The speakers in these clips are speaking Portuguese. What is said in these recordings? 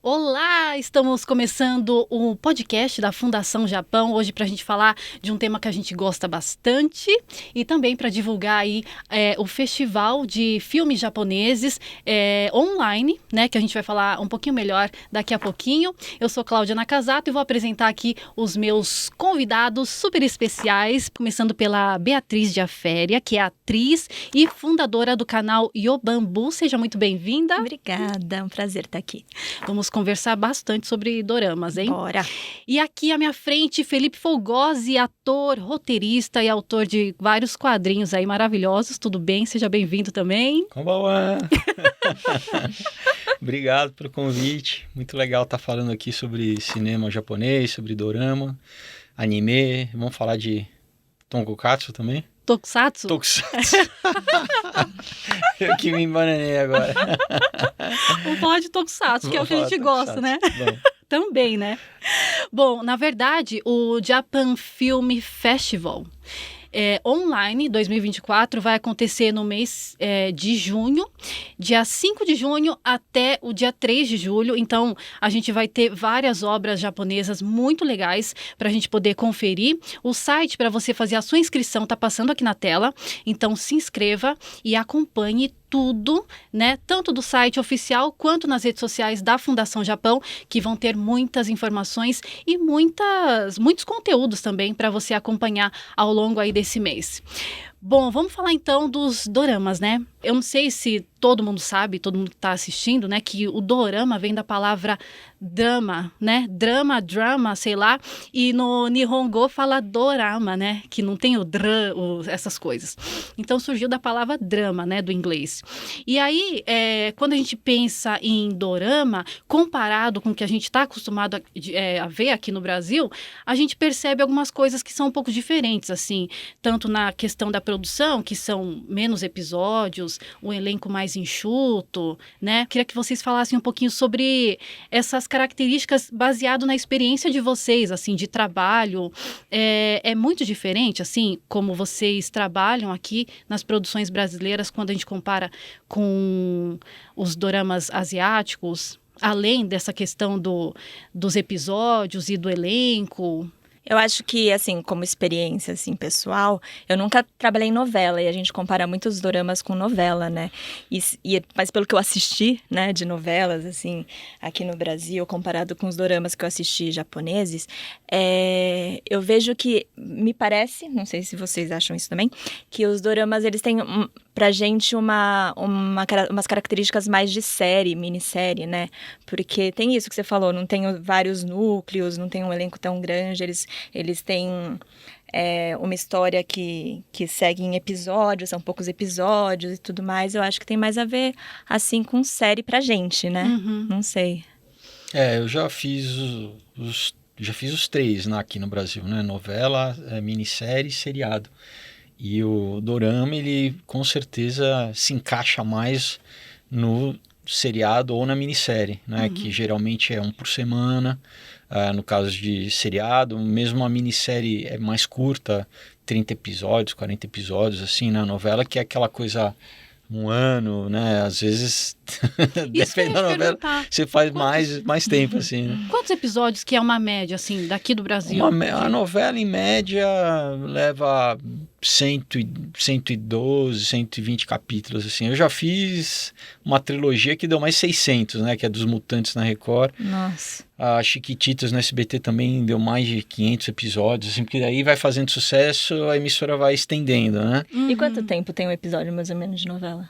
Olá, estamos começando o podcast da Fundação Japão, hoje para a gente falar de um tema que a gente gosta bastante e também para divulgar aí o festival de filmes japoneses online, né, que a gente vai falar um pouquinho melhor daqui a pouquinho. Eu sou Cláudia Nakazato e vou apresentar aqui os meus convidados super especiais, começando pela Beatriz de Aféria, que é atriz e fundadora do canal Yobambu. Seja muito bem-vinda. Obrigada, é um prazer estar aqui. Vamos conversar bastante sobre doramas, hein? Bora! E aqui à minha frente, Felipe Folgosi, ator, roteirista e autor de vários quadrinhos aí maravilhosos. Tudo bem? Seja bem-vindo também. Konbanwa! Obrigado pelo convite. Muito legal estar falando aqui sobre cinema japonês, sobre dorama, anime. Vamos falar de tonkatsu também? Tokusatsu? Tokusatsu. Eu que me embananei agora. Vamos falar de Tokusatsu, que é o que a gente gosta, né? Bom. Também, né? Bom, na verdade, o Japan Film Festival online 2024 vai acontecer no mês de junho, dia 5 de junho até o dia 3 de julho. Então, a gente vai ter várias obras japonesas muito legais para a gente poder conferir. O site para você fazer a sua inscrição está passando aqui na tela. Então, se inscreva e acompanhe tudo, né? Tanto do site oficial quanto nas redes sociais da Fundação Japão, que vão ter muitas informações e muitos conteúdos também para você acompanhar ao longo aí desse mês. Bom, vamos falar então dos doramas, né? Eu não sei se todo mundo sabe, todo mundo que está assistindo, né, que o dorama vem da palavra drama, né? Drama, sei lá. E no Nihongo fala dorama, né? Que não tem o essas coisas. Então surgiu da palavra drama, né, do inglês. E aí, quando a gente pensa em dorama, comparado com o que a gente está acostumado a ver aqui no Brasil, a gente percebe algumas coisas que são um pouco diferentes, assim, tanto na questão da produção, que são menos episódios, um elenco mais enxuto, né? Queria que vocês falassem um pouquinho sobre essas características baseado na experiência de vocês, assim, de trabalho. É muito diferente, assim, como vocês trabalham aqui nas produções brasileiras quando a gente compara com os doramas asiáticos, além dessa questão dos episódios e do elenco. Eu acho que, assim, como experiência, assim, pessoal, eu nunca trabalhei em novela e a gente compara muitos doramas com novela, né? Mas pelo que eu assisti, né, de novelas, assim, aqui no Brasil, comparado com os doramas que eu assisti japoneses, eu vejo que, me parece, não sei se vocês acham isso também, que os doramas, eles têm pra gente umas características mais de série, minissérie, né? Porque tem isso que você falou, não tem vários núcleos, não tem um elenco tão grande, eles têm uma história que segue em episódios, são poucos episódios e tudo mais. Eu acho que tem mais a ver, assim, com série pra gente, né? Uhum. Não sei. Eu já fiz os três, né, aqui no Brasil, né? Novela, minissérie e seriado. E o dorama, ele com certeza se encaixa mais no seriado ou na minissérie, né? Uhum. Que geralmente é um por semana. No caso de seriado, mesmo a minissérie é mais curta, 30 episódios, 40 episódios, assim, na novela, que é aquela coisa, um ano, né? Às vezes, depende da novela, você faz mais tempo, assim, né? Quantos episódios que é uma média, assim, daqui do Brasil? A novela, em média, leva 112, 120 capítulos, assim. Eu já fiz uma trilogia que deu mais 600, né? Que é dos Mutantes na Record. Nossa. A Chiquititas no SBT também deu mais de 500 episódios, assim, porque daí vai fazendo sucesso, a emissora vai estendendo, né? Uhum. E quanto tempo tem um episódio, mais ou menos, de novela?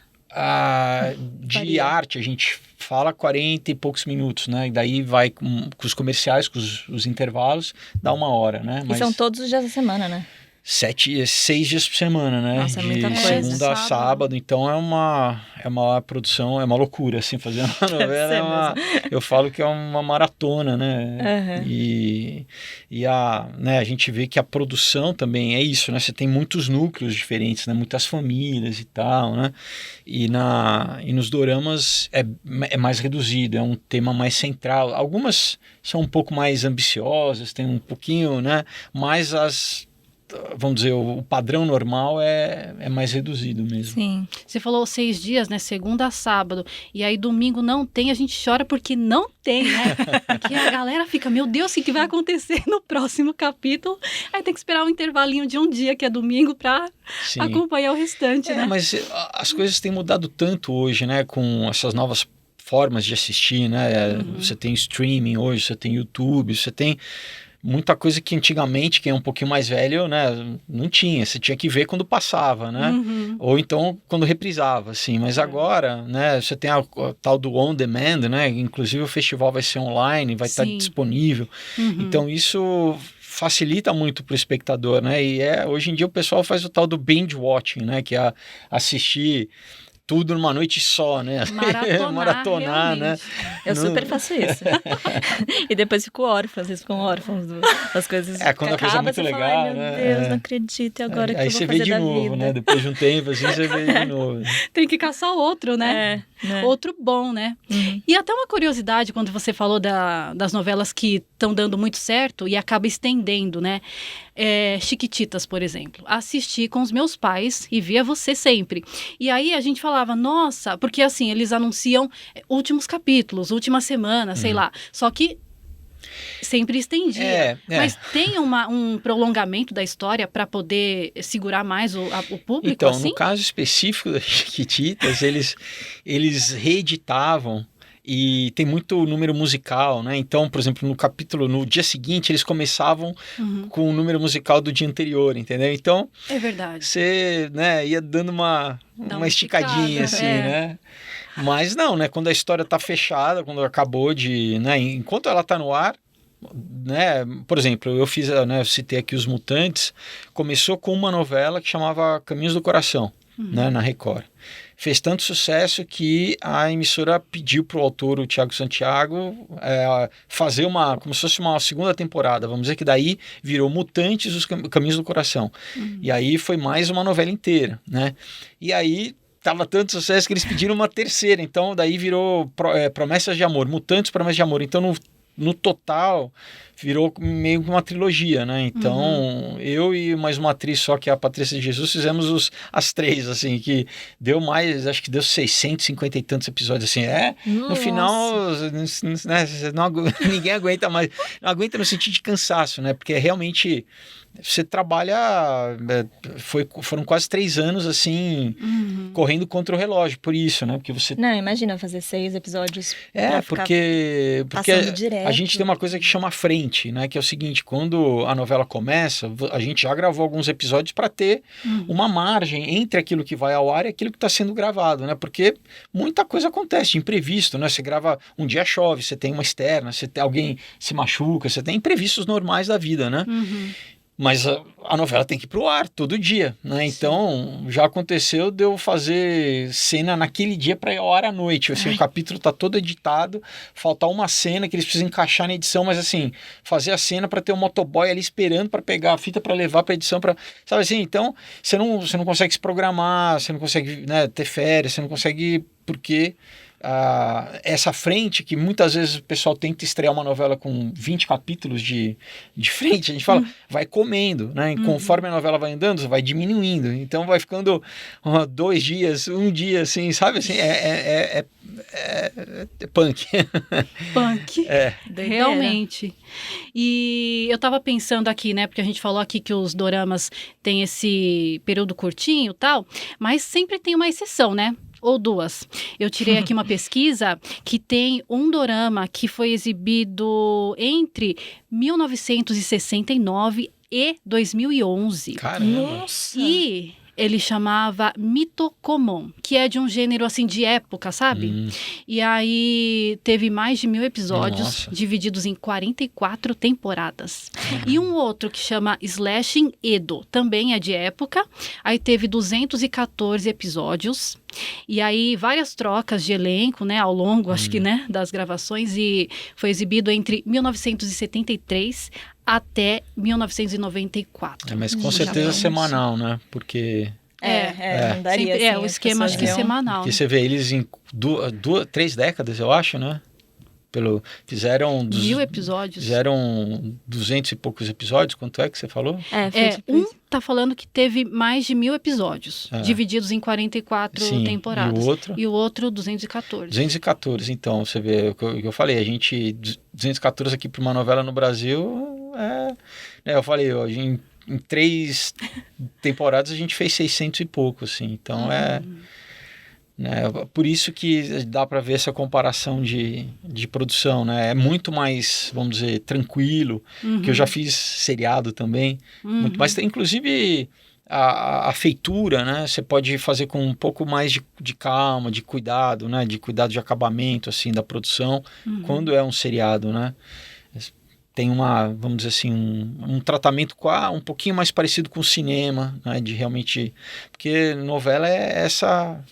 De arte, a gente fala 40 e poucos minutos, né? E daí vai com os comerciais, com os intervalos, dá 1 hora, né? E são todos os dias da semana, né? 6 dias por semana, né? Nossa, é muita de coisa. segunda a sábado. Então é uma produção, é uma loucura, assim, fazer uma novela. Eu falo que é uma maratona, né? Uhum. E a gente vê que a produção também é isso, né? Você tem muitos núcleos diferentes, né? Muitas famílias e tal, né? E nos doramas é mais reduzido, é um tema mais central. Algumas são um pouco mais ambiciosas, tem um pouquinho, né? Mas vamos dizer, o padrão normal é mais reduzido mesmo. Sim. Você falou 6 dias, né? Segunda a sábado. E aí domingo não tem, a gente chora porque não tem, né? Porque a galera fica, meu Deus, o que vai acontecer no próximo capítulo? Aí tem que esperar um intervalinho de um dia, que é domingo, pra Sim. acompanhar o restante, né? Mas as coisas têm mudado tanto hoje, né? Com essas novas formas de assistir, né? Você tem streaming hoje, você tem YouTube, você tem muita coisa que antigamente, quem é um pouquinho mais velho, né, não tinha. Você tinha que ver quando passava, né? Ou então quando reprisava, assim. Mas agora, né, você tem a tal do on demand, né? Inclusive o festival vai ser online, vai estar disponível. Então isso facilita muito para o espectador, né? E hoje em dia o pessoal faz o tal do binge watching, né? Que é assistir tudo numa noite só, né? Maratonar, né? Eu super faço isso. E depois fico órfã, vocês ficam órfãos das coisas. Quando a coisa é muito legal, fala, ai, né? meu Deus, não acredito, e agora que eu vou fazer da vida? Aí você vê de novo, né? Depois de um tempo, assim, você vê de novo. Tem que caçar outro, né? Outro bom, né? E até uma curiosidade, quando você falou das novelas que estão dando muito certo e acaba estendendo, né? Chiquititas, por exemplo. Assisti com os meus pais e via você sempre. E aí a gente falava, nossa, porque assim, eles anunciam últimos capítulos, última semana, sei lá. Só que sempre estendia. Mas tem um prolongamento da história para poder segurar mais o público, então, assim? No caso específico das Chiquititas, eles reeditavam e tem muito número musical, né? Então, por exemplo, no dia seguinte, eles começavam com o número musical do dia anterior, entendeu? Então, é verdade. Você, né, ia dando uma esticadinha, assim, né? Mas não, né? Quando a história tá fechada, quando acabou né? Enquanto ela tá no ar, né? Por exemplo, eu citei aqui Os Mutantes, começou com uma novela que chamava Caminhos do Coração, né? Na Record. Fez tanto sucesso que a emissora pediu para o autor, o Thiago Santiago, fazer como se fosse uma segunda temporada. Vamos dizer que daí virou Mutantes, Os Caminhos do Coração. E aí foi mais uma novela inteira, né? E aí tava tanto sucesso que eles pediram uma terceira. Então daí virou Promessas de Amor, Mutantes, Promessas de Amor. Então no total virou meio que uma trilogia, né? Então, eu e mais uma atriz só, que é a Patrícia de Jesus, fizemos as 3, assim, que deu mais, acho que deu 650 e tantos episódios, assim, no final, né, ninguém aguenta mais, não aguenta no sentido de cansaço, né? Porque realmente você trabalha, foram quase 3 anos, assim, correndo contra o relógio, por isso, né? Porque você... Não, imagina fazer 6 episódios porque direto. A gente tem uma coisa que chama frente, né? Que é o seguinte, quando a novela começa, a gente já gravou alguns episódios para ter uma margem entre aquilo que vai ao ar e aquilo que está sendo gravado, né? Porque muita coisa acontece de imprevisto, né? Você grava, um dia chove, você tem uma externa, alguém se machuca, você tem imprevistos normais da vida, né? Mas a novela tem que ir pro ar todo dia, né? Então, já aconteceu de eu fazer cena naquele dia para ir ao ar à noite. Assim, o capítulo tá todo editado, faltar uma cena que eles precisam encaixar na edição, mas assim, fazer a cena para ter um motoboy ali esperando para pegar a fita para levar para edição, sabe assim? Então, você não consegue se programar, você não consegue, né, ter férias, você não consegue, porque essa frente, que muitas vezes o pessoal tenta estrear uma novela com 20 capítulos de frente, a gente fala, vai comendo, né? E conforme a novela vai andando, vai diminuindo. Então vai ficando 2 dias, 1 dia, assim, sabe? Assim, é punk. Punk. Realmente. E eu tava pensando aqui, né? Porque a gente falou aqui que os doramas têm esse período curtinho e tal, mas sempre tem uma exceção, né? Ou 2. Eu tirei aqui uma pesquisa que tem um dorama que foi exibido entre 1969 e 2011. Caramba! Nossa! E ele chamava Mitokomon, que é de um gênero assim de época, sabe? E aí teve mais de 1000 episódios, divididos em 44 temporadas. E um outro que chama Slashing Edo, também é de época. Aí teve 214 episódios. E aí várias trocas de elenco, né, ao longo, acho que, né, das gravações, e foi exibido entre 1973 até 1994. Mas com certeza semanal, né? Porque... não daria, sempre, o esquema acho que é semanal. Porque você vê eles em 3 décadas, eu acho, né? Fizeram... 1000 episódios. Fizeram 200 e poucos episódios, quanto é que você falou? Tá falando que teve mais de 1000 episódios, divididos em 44 temporadas. E o outro 214. 214, então, você vê, o que eu falei, a gente, 214 aqui para uma novela no Brasil, eu falei, em 3 temporadas a gente fez 600 e pouco, assim, então por isso que dá para ver essa comparação de produção, né? É muito mais, vamos dizer, tranquilo, que eu já fiz seriado também, muito mais, inclusive a feitura, né? Você pode fazer com um pouco mais de calma, de cuidado, né? De cuidado de acabamento, assim, da produção, quando é um seriado, né? Tem vamos dizer assim, um tratamento um pouquinho mais parecido com o cinema, né? De realmente, porque novela é essa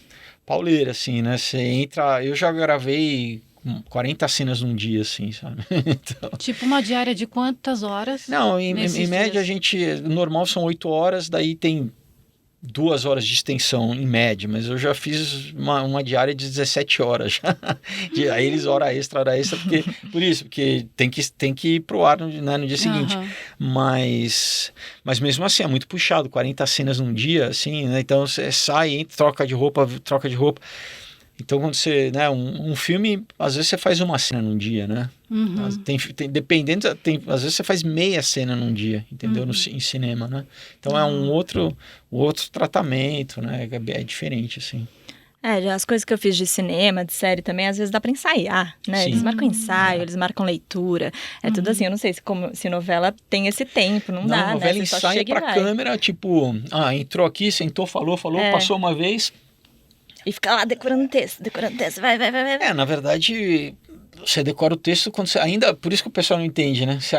pauleira, assim, né? Você entra... Eu já gravei 40 cenas num dia, assim, sabe? Então... Tipo uma diária de quantas horas? Não, em média normal são 8 horas, daí tem 2 horas de extensão em média, mas eu já fiz uma diária de 17 horas. Aí eles hora extra, porque tem que ir pro ar no dia seguinte. Mas mesmo assim é muito puxado, 40 cenas num dia, assim, né? Então você sai, entra, troca de roupa. Então, quando você, né, um filme, às vezes você faz uma cena num dia, né? Dependendo, às vezes você faz meia cena num dia, entendeu? Em cinema, né? Então é um outro tratamento, né? É diferente, assim. As coisas que eu fiz de cinema, de série também, às vezes dá pra ensaiar, né? Sim. Eles marcam ensaio, eles marcam leitura. É tudo assim, eu não sei se novela tem esse tempo, não dá, novela né? ensaia pra câmera, tipo, entrou aqui, sentou, falou, passou uma vez... E fica lá decorando texto, vai. Na verdade, você decora o texto quando você... Por isso que o pessoal não entende, né? Você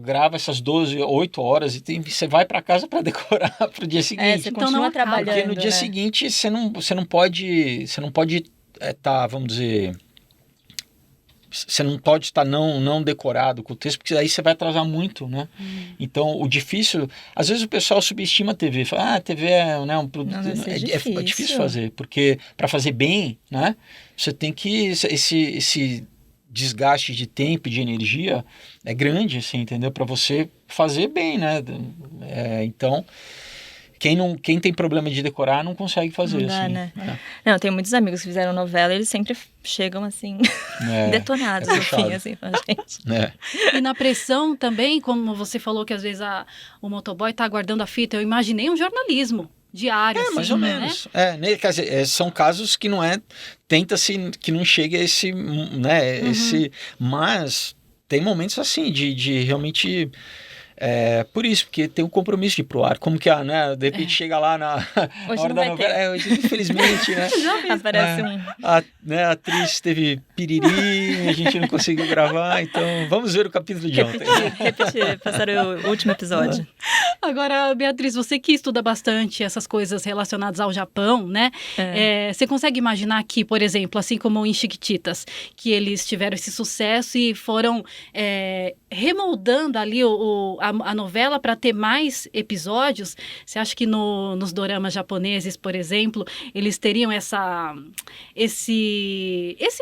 grava essas 8 horas e você vai para casa para decorar pro dia seguinte. Você continua trabalhando, porque no dia seguinte você não pode vamos dizer... Você não pode estar não decorado com o texto, porque aí você vai atrasar muito, né? Então, o difícil... Às vezes o pessoal subestima a TV. Fala, a TV é, né, um produto... É difícil fazer, porque para fazer bem, né? Você tem que... Esse desgaste de tempo e de energia é grande, assim, entendeu? Para você fazer bem, né? Então... Quem tem problema de decorar não consegue fazer, não dá, assim. Né? Não, eu tenho muitos amigos que fizeram novela e eles sempre chegam, assim, detonados no fim, assim, pra gente. E na pressão também, como você falou que às vezes o motoboy tá aguardando a fita, eu imaginei um jornalismo diário, assim, mais ou menos. Quer dizer, são casos que não tenta-se que não chegue a esse, né, mas tem momentos assim de realmente... por isso, porque tem um compromisso de ir pro ar. Como que né? De repente chega lá na hora da novela. Hoje, infelizmente, né? Aparece a atriz teve piriri, a gente não conseguiu gravar, então vamos ver o capítulo de ontem. Repetir, passar o último episódio. Agora, Beatriz, você que estuda bastante essas coisas relacionadas ao Japão, né? Você consegue imaginar aqui, por exemplo, assim como em Chiquititas, que eles tiveram esse sucesso e foram remoldando ali a novela para ter mais episódios? Você acha que nos doramas japoneses, por exemplo, eles teriam esse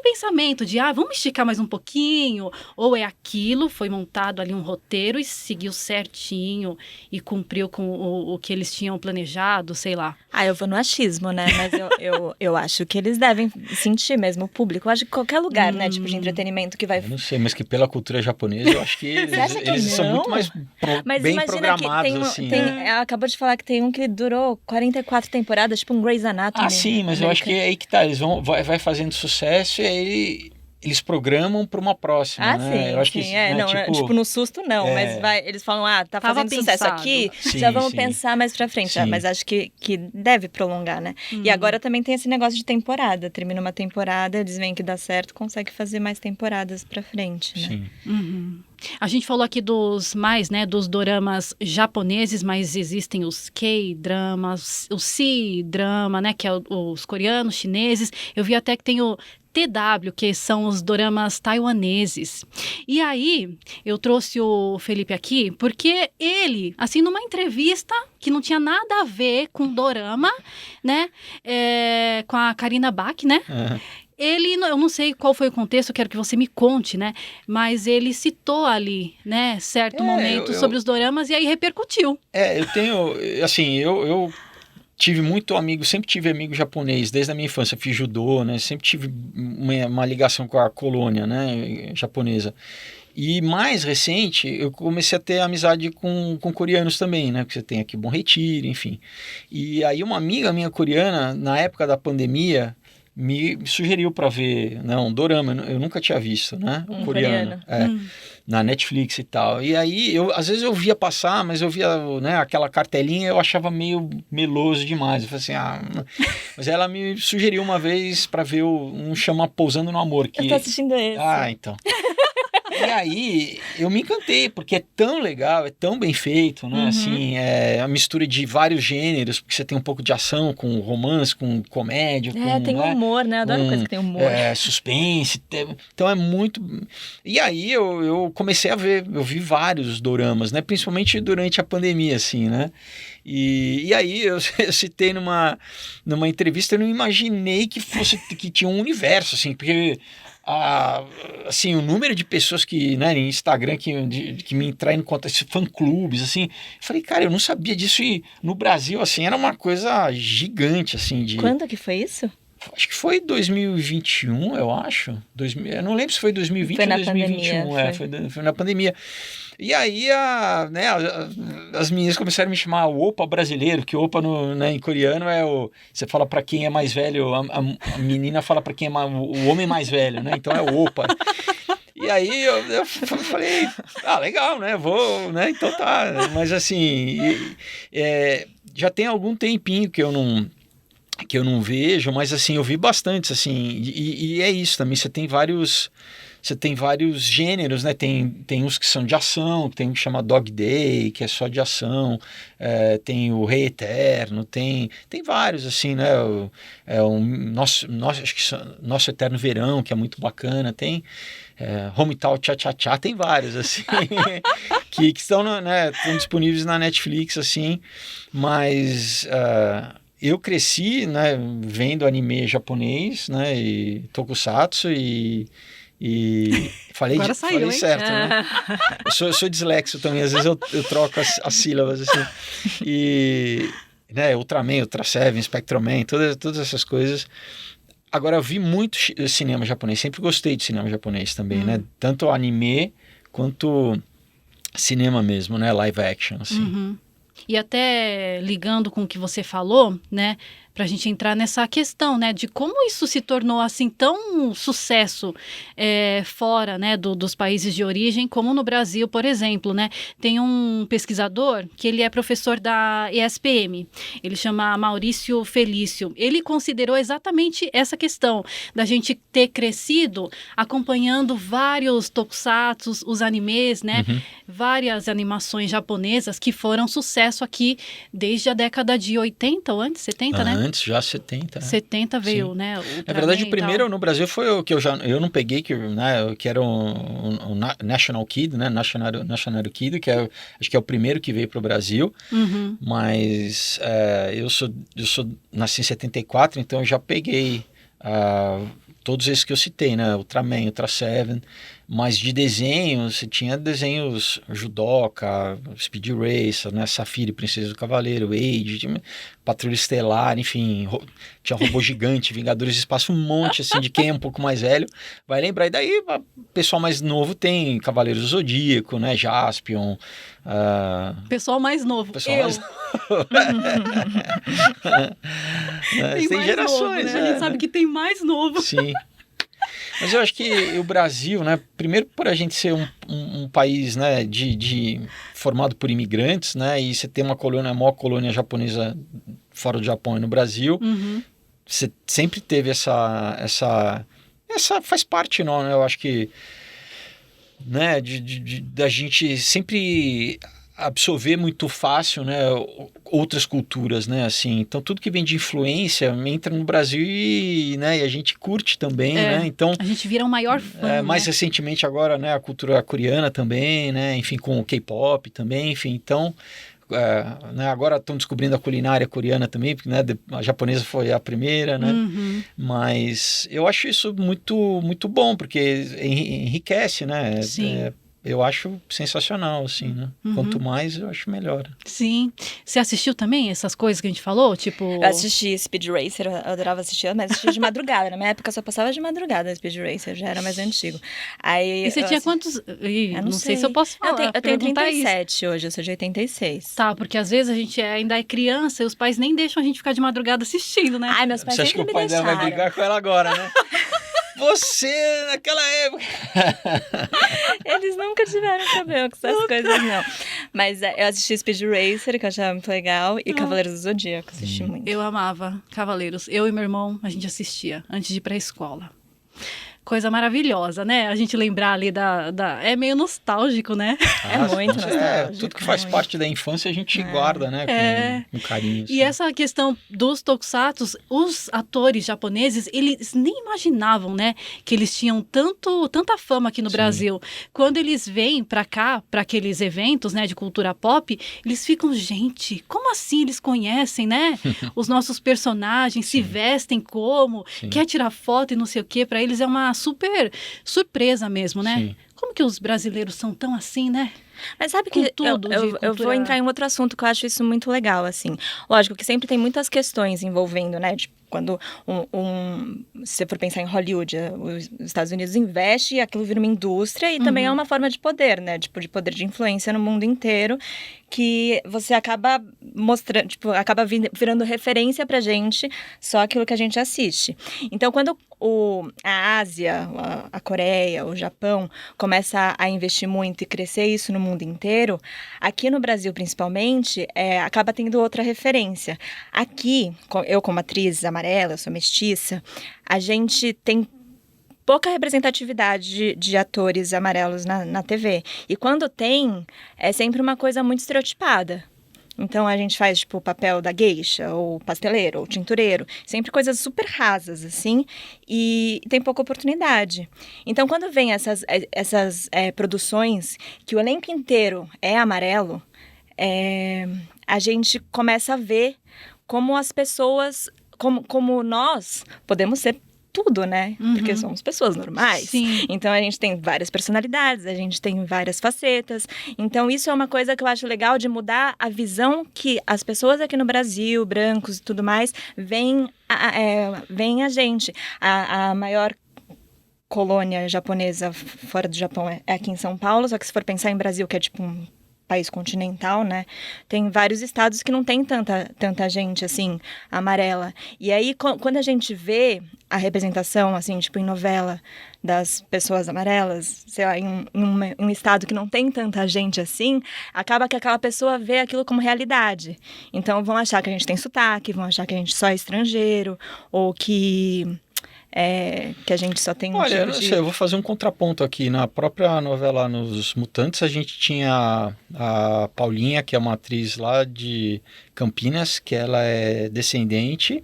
pensamento de vamos esticar mais um pouquinho? Ou aquilo, foi montado ali um roteiro e seguiu certinho e cumpriu com o que eles tinham planejado, sei lá? Eu vou no achismo, né? Mas eu acho que eles devem sentir mesmo o público. Eu acho que qualquer lugar, né? Tipo de entretenimento que vai... Eu não sei, mas que pela cultura japonesa, eu acho que eles são muito mais bem programados, assim. Acabou de falar que tem um que durou 44 temporadas, tipo um Grey's Anatomy. Sim, mas eu acho que é aí que tá. Eles vai fazendo sucesso e aí eles programam para uma próxima, né? Sim, eu acho que tipo no susto não, mas eles falam, tá fazendo sucesso aqui, já vamos pensar mais pra frente. Mas acho que deve prolongar, né? E agora também tem esse negócio de temporada, termina uma temporada, eles veem que dá certo, consegue fazer mais temporadas pra frente, né? Sim. A gente falou aqui dos doramas japoneses, mas existem os K-dramas, o C-drama, né, que é os coreanos, chineses. Eu vi até que tem o TW, que são os doramas taiwaneses. E aí, eu trouxe o Felipe aqui porque ele, assim, numa entrevista que não tinha nada a ver com dorama, né, com a Karina Bach, né, ele, eu não sei qual foi o contexto, eu quero que você me conte, né, mas ele citou ali, né, certo momento sobre os doramas e aí repercutiu. Eu tenho, assim, eu tive muito amigo, sempre tive amigo japonês, desde a minha infância, fiz judô, né? Sempre tive uma ligação com a colônia, né, japonesa. E mais recente, eu comecei a ter amizade com coreanos também, né? Porque você tem aqui Bom Retiro, enfim. E aí uma amiga minha coreana, na época da pandemia, me sugeriu para ver, né, um dorama, eu nunca tinha visto, né? Coreano. Na Netflix e tal. E aí, às vezes eu via passar, mas eu via, né, aquela cartelinha, eu achava meio meloso demais. Eu falei assim, mas ela me sugeriu uma vez para ver um chama Pousando no Amor. Que... Eu tô assistindo esse. Então. E aí, eu me encantei, porque é tão legal, é tão bem feito, né? Assim, é a mistura de vários gêneros, porque você tem um pouco de ação com romance, com comédia, tem humor, né? Adoro coisa que tem humor. Suspense. Então é muito... E aí eu comecei a ver, eu vi vários doramas, né? Principalmente durante a pandemia, assim, né? E aí eu citei numa entrevista, eu não imaginei que tinha um universo, assim, porque... assim, o número de pessoas que, né, em Instagram que me traem em conta, esses fã-clubes, assim, eu falei, cara, eu não sabia disso, e no Brasil, assim, era uma coisa gigante, assim, Quando que foi isso? Acho que foi 2021, eu acho. Eu não lembro se foi 2020 foi ou 2021. Pandemia, foi na pandemia. E aí as meninas começaram a me chamar o Opa brasileiro, que Opa em coreano é você fala para quem é mais velho, a menina fala para quem é o homem mais velho, né? Então é o Opa. E aí eu falei, legal, né? Vou, né? Então tá. Mas assim, já tem algum tempinho que eu não vejo, mas assim, eu vi bastante, assim, e é isso também, você tem vários gêneros, né, tem uns que são de ação, tem um que chama Dog Day, que é só de ação, tem o Rei Eterno, tem vários, assim, né, acho que Nosso Eterno Verão, que é muito bacana, tem Hometown Cha-Cha-Cha, tem vários, assim, que estão, né, estão disponíveis na Netflix, assim, mas... eu cresci, né, vendo anime japonês, né, e tokusatsu e falei certo, né? Eu sou dislexo também, às vezes eu troco as sílabas, assim. E, né, Ultraman, Ultra Seven, Spectroman, todas essas coisas. Agora, eu vi muito cinema japonês, sempre gostei de cinema japonês também, né? Tanto anime quanto cinema mesmo, né? Live action, assim. E até ligando com o que você falou, né, para a gente entrar nessa questão, né, de como isso se tornou assim tão sucesso fora, né, dos países de origem, como no Brasil, por exemplo, né, tem um pesquisador que ele é professor da ESPM, ele chama Maurício Felício, ele considerou exatamente essa questão da gente ter crescido acompanhando vários tokusatsus, os animes, né, várias animações japonesas que foram sucesso aqui desde a década de 80 ou antes, 70, né? Antes, já 70. 70 veio, sim, né? Na verdade, o primeiro no Brasil foi o que eu não peguei, que era o National Kid, né? National Kid, que acho que é o primeiro que veio para o Brasil. Mas nasci em 74, então eu já peguei todos esses que eu citei, né? Ultraman, Ultra Seven. Mas de desenhos, você tinha desenhos Judoka, Speed Racer, né? Safira, Princesa do Cavaleiro, Age, Patrulha Estelar, enfim, tinha Robô Gigante, Vingadores do Espaço, um monte, assim, de quem é um pouco mais velho vai lembrar. E daí, o pessoal mais novo tem Cavaleiros do Zodíaco, né? Jaspion. Pessoal mais novo, mais novo. Tem gerações, novo, né? A gente sabe que tem mais novo. Sim. Mas eu acho que o Brasil, né, primeiro por a gente ser um país, né, formado por imigrantes, né, e você tem a maior colônia japonesa fora do Japão e no Brasil, você sempre teve essa faz parte, não, né, eu acho que, né, da gente sempre absorver muito fácil, né, outras culturas, né, assim, então tudo que vem de influência entra no Brasil e, né, e a gente curte também, né, então a gente vira um maior fã, mais né? recentemente agora, né, a cultura coreana também, né, enfim, com o K-pop também, enfim, então né, agora estão descobrindo a culinária coreana também, porque, né, a japonesa foi a primeira, né, mas eu acho isso muito, muito bom, porque enriquece, né, Sim. eu acho sensacional, assim, né? Quanto mais, eu acho melhor. Sim. Você assistiu também essas coisas que a gente falou? Tipo... Eu assisti Speed Racer, eu adorava assistir, mas assistia de madrugada. Na minha época só passava de madrugada Speed Racer, já era mais antigo. Aí, E você tinha quantos... Eu não sei se eu posso falar. Eu tenho 37 hoje, eu sou de 86. Tá, porque às vezes a gente ainda é criança e os pais nem deixam a gente ficar de madrugada assistindo, né? Ai, meus pais Você acha que sempre o pai me dela deixaram. vai brigar com ela agora, né? Você, naquela época... Eles nunca tiveram problema com essas coisas, não. Mas eu assisti Speed Racer, que eu achava muito legal, e Cavaleiros do Zodíaco, assisti muito. Eu amava Cavaleiros. Eu e meu irmão, a gente assistia antes de ir pra escola. Coisa maravilhosa, né? A gente lembrar ali É meio nostálgico, né? É muito nostálgico. Tudo que faz parte da infância a gente guarda, né? Com carinho. Assim. E essa questão dos tokusatsu, os atores japoneses, eles nem imaginavam, né? Que eles tinham tanta fama aqui no Brasil. Quando eles vêm pra cá, pra aqueles eventos, né? De cultura pop, eles ficam, gente, como assim eles conhecem, né? Os nossos personagens, se vestem como, quer tirar foto e não sei o quê. Pra eles é uma super surpresa mesmo, né? Sim. Como que os brasileiros são tão assim, né? Mas sabe que eu vou entrar em outro assunto que eu acho isso muito legal, assim. Lógico que sempre tem muitas questões envolvendo, né? Tipo, quando se você for pensar em Hollywood, os Estados Unidos investe e aquilo vira uma indústria e também é uma forma de poder, né? Tipo, de poder de influência no mundo inteiro, que você acaba mostrando, tipo, acaba virando referência pra gente, só aquilo que a gente assiste. Então, quando a Ásia, a Coreia, o Japão começa a investir muito e crescer isso no mundo inteiro, aqui no Brasil principalmente, acaba tendo outra referência. Aqui, eu como atriz amarela, eu sou mestiça, a gente tem pouca representatividade de atores amarelos na TV. E quando tem, é sempre uma coisa muito estereotipada. Então, a gente faz, tipo, o papel da geisha, ou pasteleiro, ou tintureiro. Sempre coisas super rasas, assim, e tem pouca oportunidade. Então, quando vem essas produções que o elenco inteiro é amarelo, a gente começa a ver como as pessoas, como nós podemos ser tudo, né? Porque somos pessoas normais. Sim. Então, a gente tem várias personalidades, a gente tem várias facetas. Então, isso é uma coisa que eu acho legal de mudar a visão que as pessoas aqui no Brasil, brancos e tudo mais, veem a gente. A maior colônia japonesa fora do Japão é aqui em São Paulo, só que se for pensar em Brasil, que é tipo um país continental, né? Tem vários estados que não tem tanta gente, assim, amarela. E aí, quando a gente vê a representação, assim, tipo, em novela das pessoas amarelas, sei lá, em um estado que não tem tanta gente assim, acaba que aquela pessoa vê aquilo como realidade. Então, vão achar que a gente tem sotaque, vão achar que a gente só é estrangeiro, ou que a gente só tem Olha, eu não sei, eu vou fazer um contraponto aqui. Na própria novela Nos Mutantes, a gente tinha a Paulinha, que é uma atriz lá de Campinas, que ela é descendente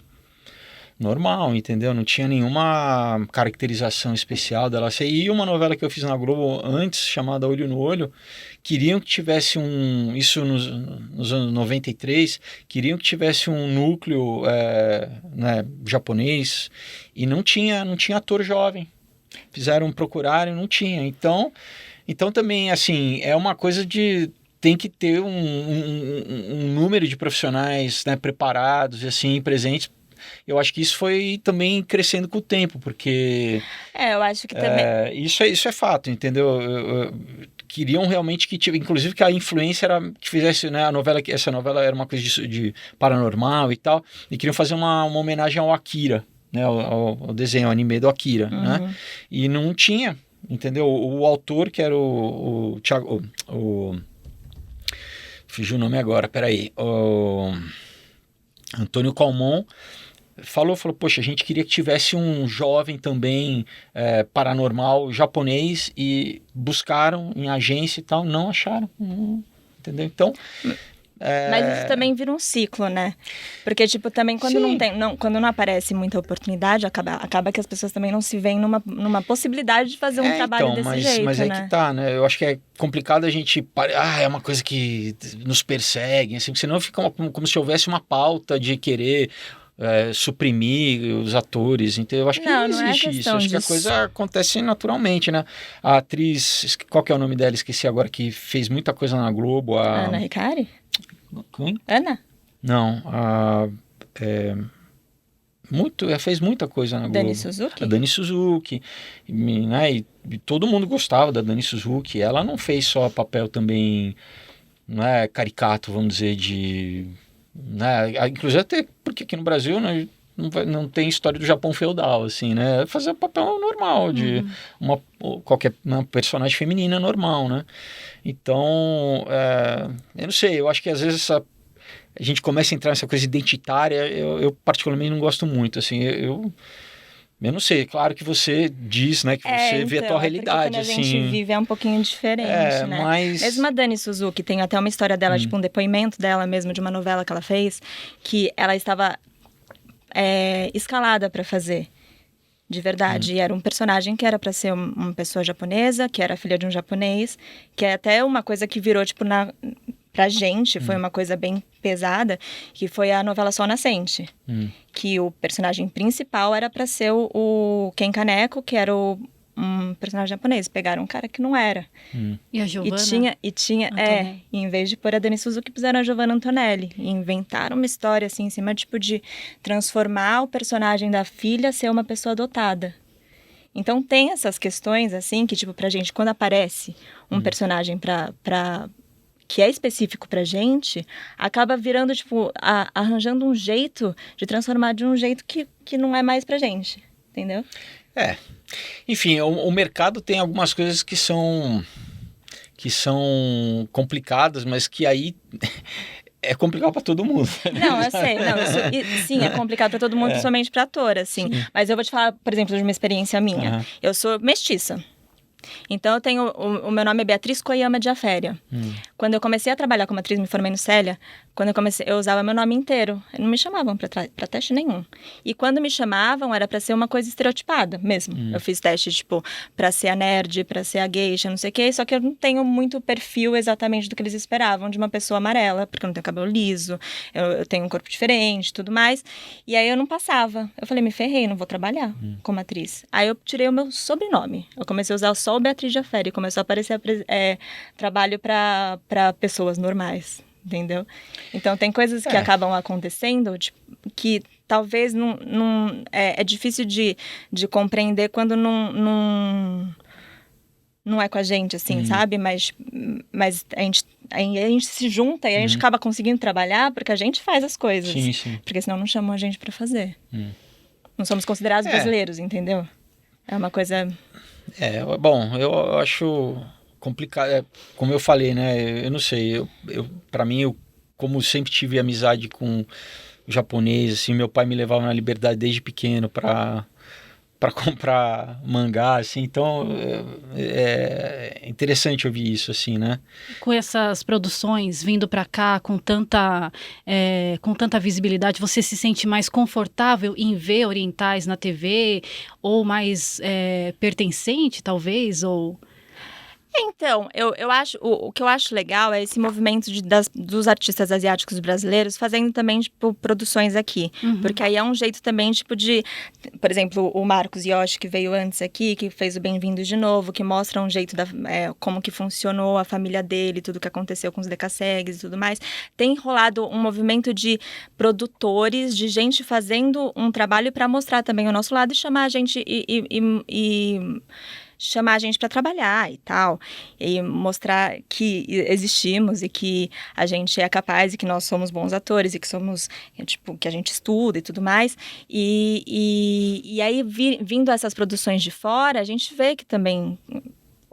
normal, entendeu? Não tinha nenhuma caracterização especial dela. E uma novela que eu fiz na Globo antes, chamada Olho no Olho, queriam que tivesse isso nos anos 93, queriam que tivesse um núcleo né, japonês, e não tinha ator jovem. Procuraram, não tinha. Então também, assim, é uma coisa de... Tem que ter um número de profissionais, né, preparados e assim, presentes. Eu acho que isso foi também crescendo com o tempo, porque... eu acho que também... Isso é fato, entendeu? Queriam realmente que tivesse... Inclusive que a influência era que fizesse, né, essa novela era uma coisa de paranormal e tal, e queriam fazer uma homenagem ao Akira, né, ao desenho, ao anime do Akira, né? E não tinha, entendeu? O autor, que era o Thiago... Fugiu o nome agora, peraí. O Antônio Calmon falou, poxa, a gente queria que tivesse um jovem também paranormal japonês, e buscaram em agência e tal, não acharam. entendeu? Então... Mas isso também vira um ciclo, né? Porque, tipo, também quando quando não aparece muita oportunidade, acaba que as pessoas também não se veem numa possibilidade de fazer um trabalho desse jeito, mas né? é que tá, né? Eu acho que é complicado a gente... é uma coisa que nos persegue, assim, porque senão fica como se houvesse uma pauta de querer... suprimir os atores, então eu acho que não existe isso, acho que a coisa acontece naturalmente, né? A atriz, qual que é o nome dela? Esqueci agora, que fez muita coisa na Globo, Ana Hikari? Quem? Ana? Não, fez muita coisa na Globo. Dani Suzuki? A Dani Suzuki, né? E todo mundo gostava da Dani Suzuki, ela não fez só papel também, não é caricato, vamos dizer, de... Né? Inclusive até porque aqui no Brasil, né, não tem história do Japão feudal, assim, né? Fazer um papel normal de qualquer personagem feminina normal, né? Então, eu não sei, eu acho que às vezes a gente começa a entrar nessa coisa identitária, eu particularmente não gosto muito, assim, eu não sei, claro que você diz, né, que você vê a tua realidade, quando a assim... gente vive é um pouquinho diferente, né? Mas... Mesmo a Dani Suzuki, tem até uma história dela, tipo um depoimento dela mesmo, de uma novela que ela fez, que ela estava escalada para fazer, de verdade. E era um personagem que era para ser uma pessoa japonesa, que era filha de um japonês, que é até uma coisa que virou, tipo, pra gente, foi uma coisa bem pesada, que foi a novela Sol Nascente. Que o personagem principal era para ser o Ken Kaneko, que era um personagem japonês. Pegaram um cara que não era. E a Giovanna? E tinha em vez de pôr a Dani Suzuki, puseram a Giovanna Antonelli. E inventaram uma história, assim, em cima, tipo, de transformar o personagem da filha ser uma pessoa adotada. Então, tem essas questões, assim, que, tipo, pra gente, quando aparece um personagem que é específico pra gente, acaba virando, tipo, arranjando um jeito de transformar de um jeito que não é mais pra gente, entendeu? Enfim, o mercado tem algumas coisas que são complicadas, mas que aí é complicado para todo mundo. Não, eu sei. Sim, é complicado para todo mundo, principalmente para ator, assim. Sim. Mas eu vou te falar, por exemplo, de uma experiência minha. Eu sou mestiça. Então, eu tenho... O meu nome é Beatriz Koyama de Aféria. Quando eu comecei a trabalhar como atriz, me formei no Célia, quando eu usava meu nome inteiro. Não me chamavam pra teste nenhum. E quando me chamavam, era pra ser uma coisa estereotipada mesmo. Eu fiz teste, tipo, pra ser a nerd, pra ser a geisha, não sei o quê. Só que eu não tenho muito perfil exatamente do que eles esperavam de uma pessoa amarela, porque eu não tenho cabelo liso, eu tenho um corpo diferente, tudo mais. E aí eu não passava. Eu falei, me ferrei, não vou trabalhar como atriz. Aí eu tirei o meu sobrenome. Eu comecei a usar só o Beatriz de Aféria. E começou a aparecer trabalho pra pessoas normais. Entendeu? Então, tem coisas que acabam acontecendo, tipo, que talvez não é difícil de compreender quando não é com a gente, assim, sabe? Mas a gente se junta e a gente acaba conseguindo trabalhar porque a gente faz as coisas. Sim. Porque senão não chamam a gente para fazer. Não somos considerados brasileiros, entendeu? É uma coisa... Bom, eu acho... complicado, como eu falei, né, eu não sei, para mim, eu como sempre tive amizade com o japonês, assim, meu pai me levava na Liberdade desde pequeno para comprar mangá, assim, então é interessante ouvir isso, assim, né? Com essas produções vindo para cá com tanta visibilidade, você se sente mais confortável em ver orientais na TV ou mais pertencente, talvez, ou... Então, eu acho, o que eu acho legal é esse movimento dos artistas asiáticos brasileiros fazendo também, tipo, produções aqui. Porque aí é um jeito também, tipo, de... Por exemplo, o Marcos Yoshi, que veio antes aqui, que fez o Bem-vindos de Novo, que mostra um jeito como que funcionou a família dele, tudo que aconteceu com os decassegues e tudo mais. Tem rolado um movimento de produtores, de gente fazendo um trabalho para mostrar também o nosso lado e chamar a gente chamar a gente para trabalhar e tal, e mostrar que existimos e que a gente é capaz e que nós somos bons atores e que somos, tipo, que a gente estuda e tudo mais. E aí, vindo essas produções de fora, a gente vê que também...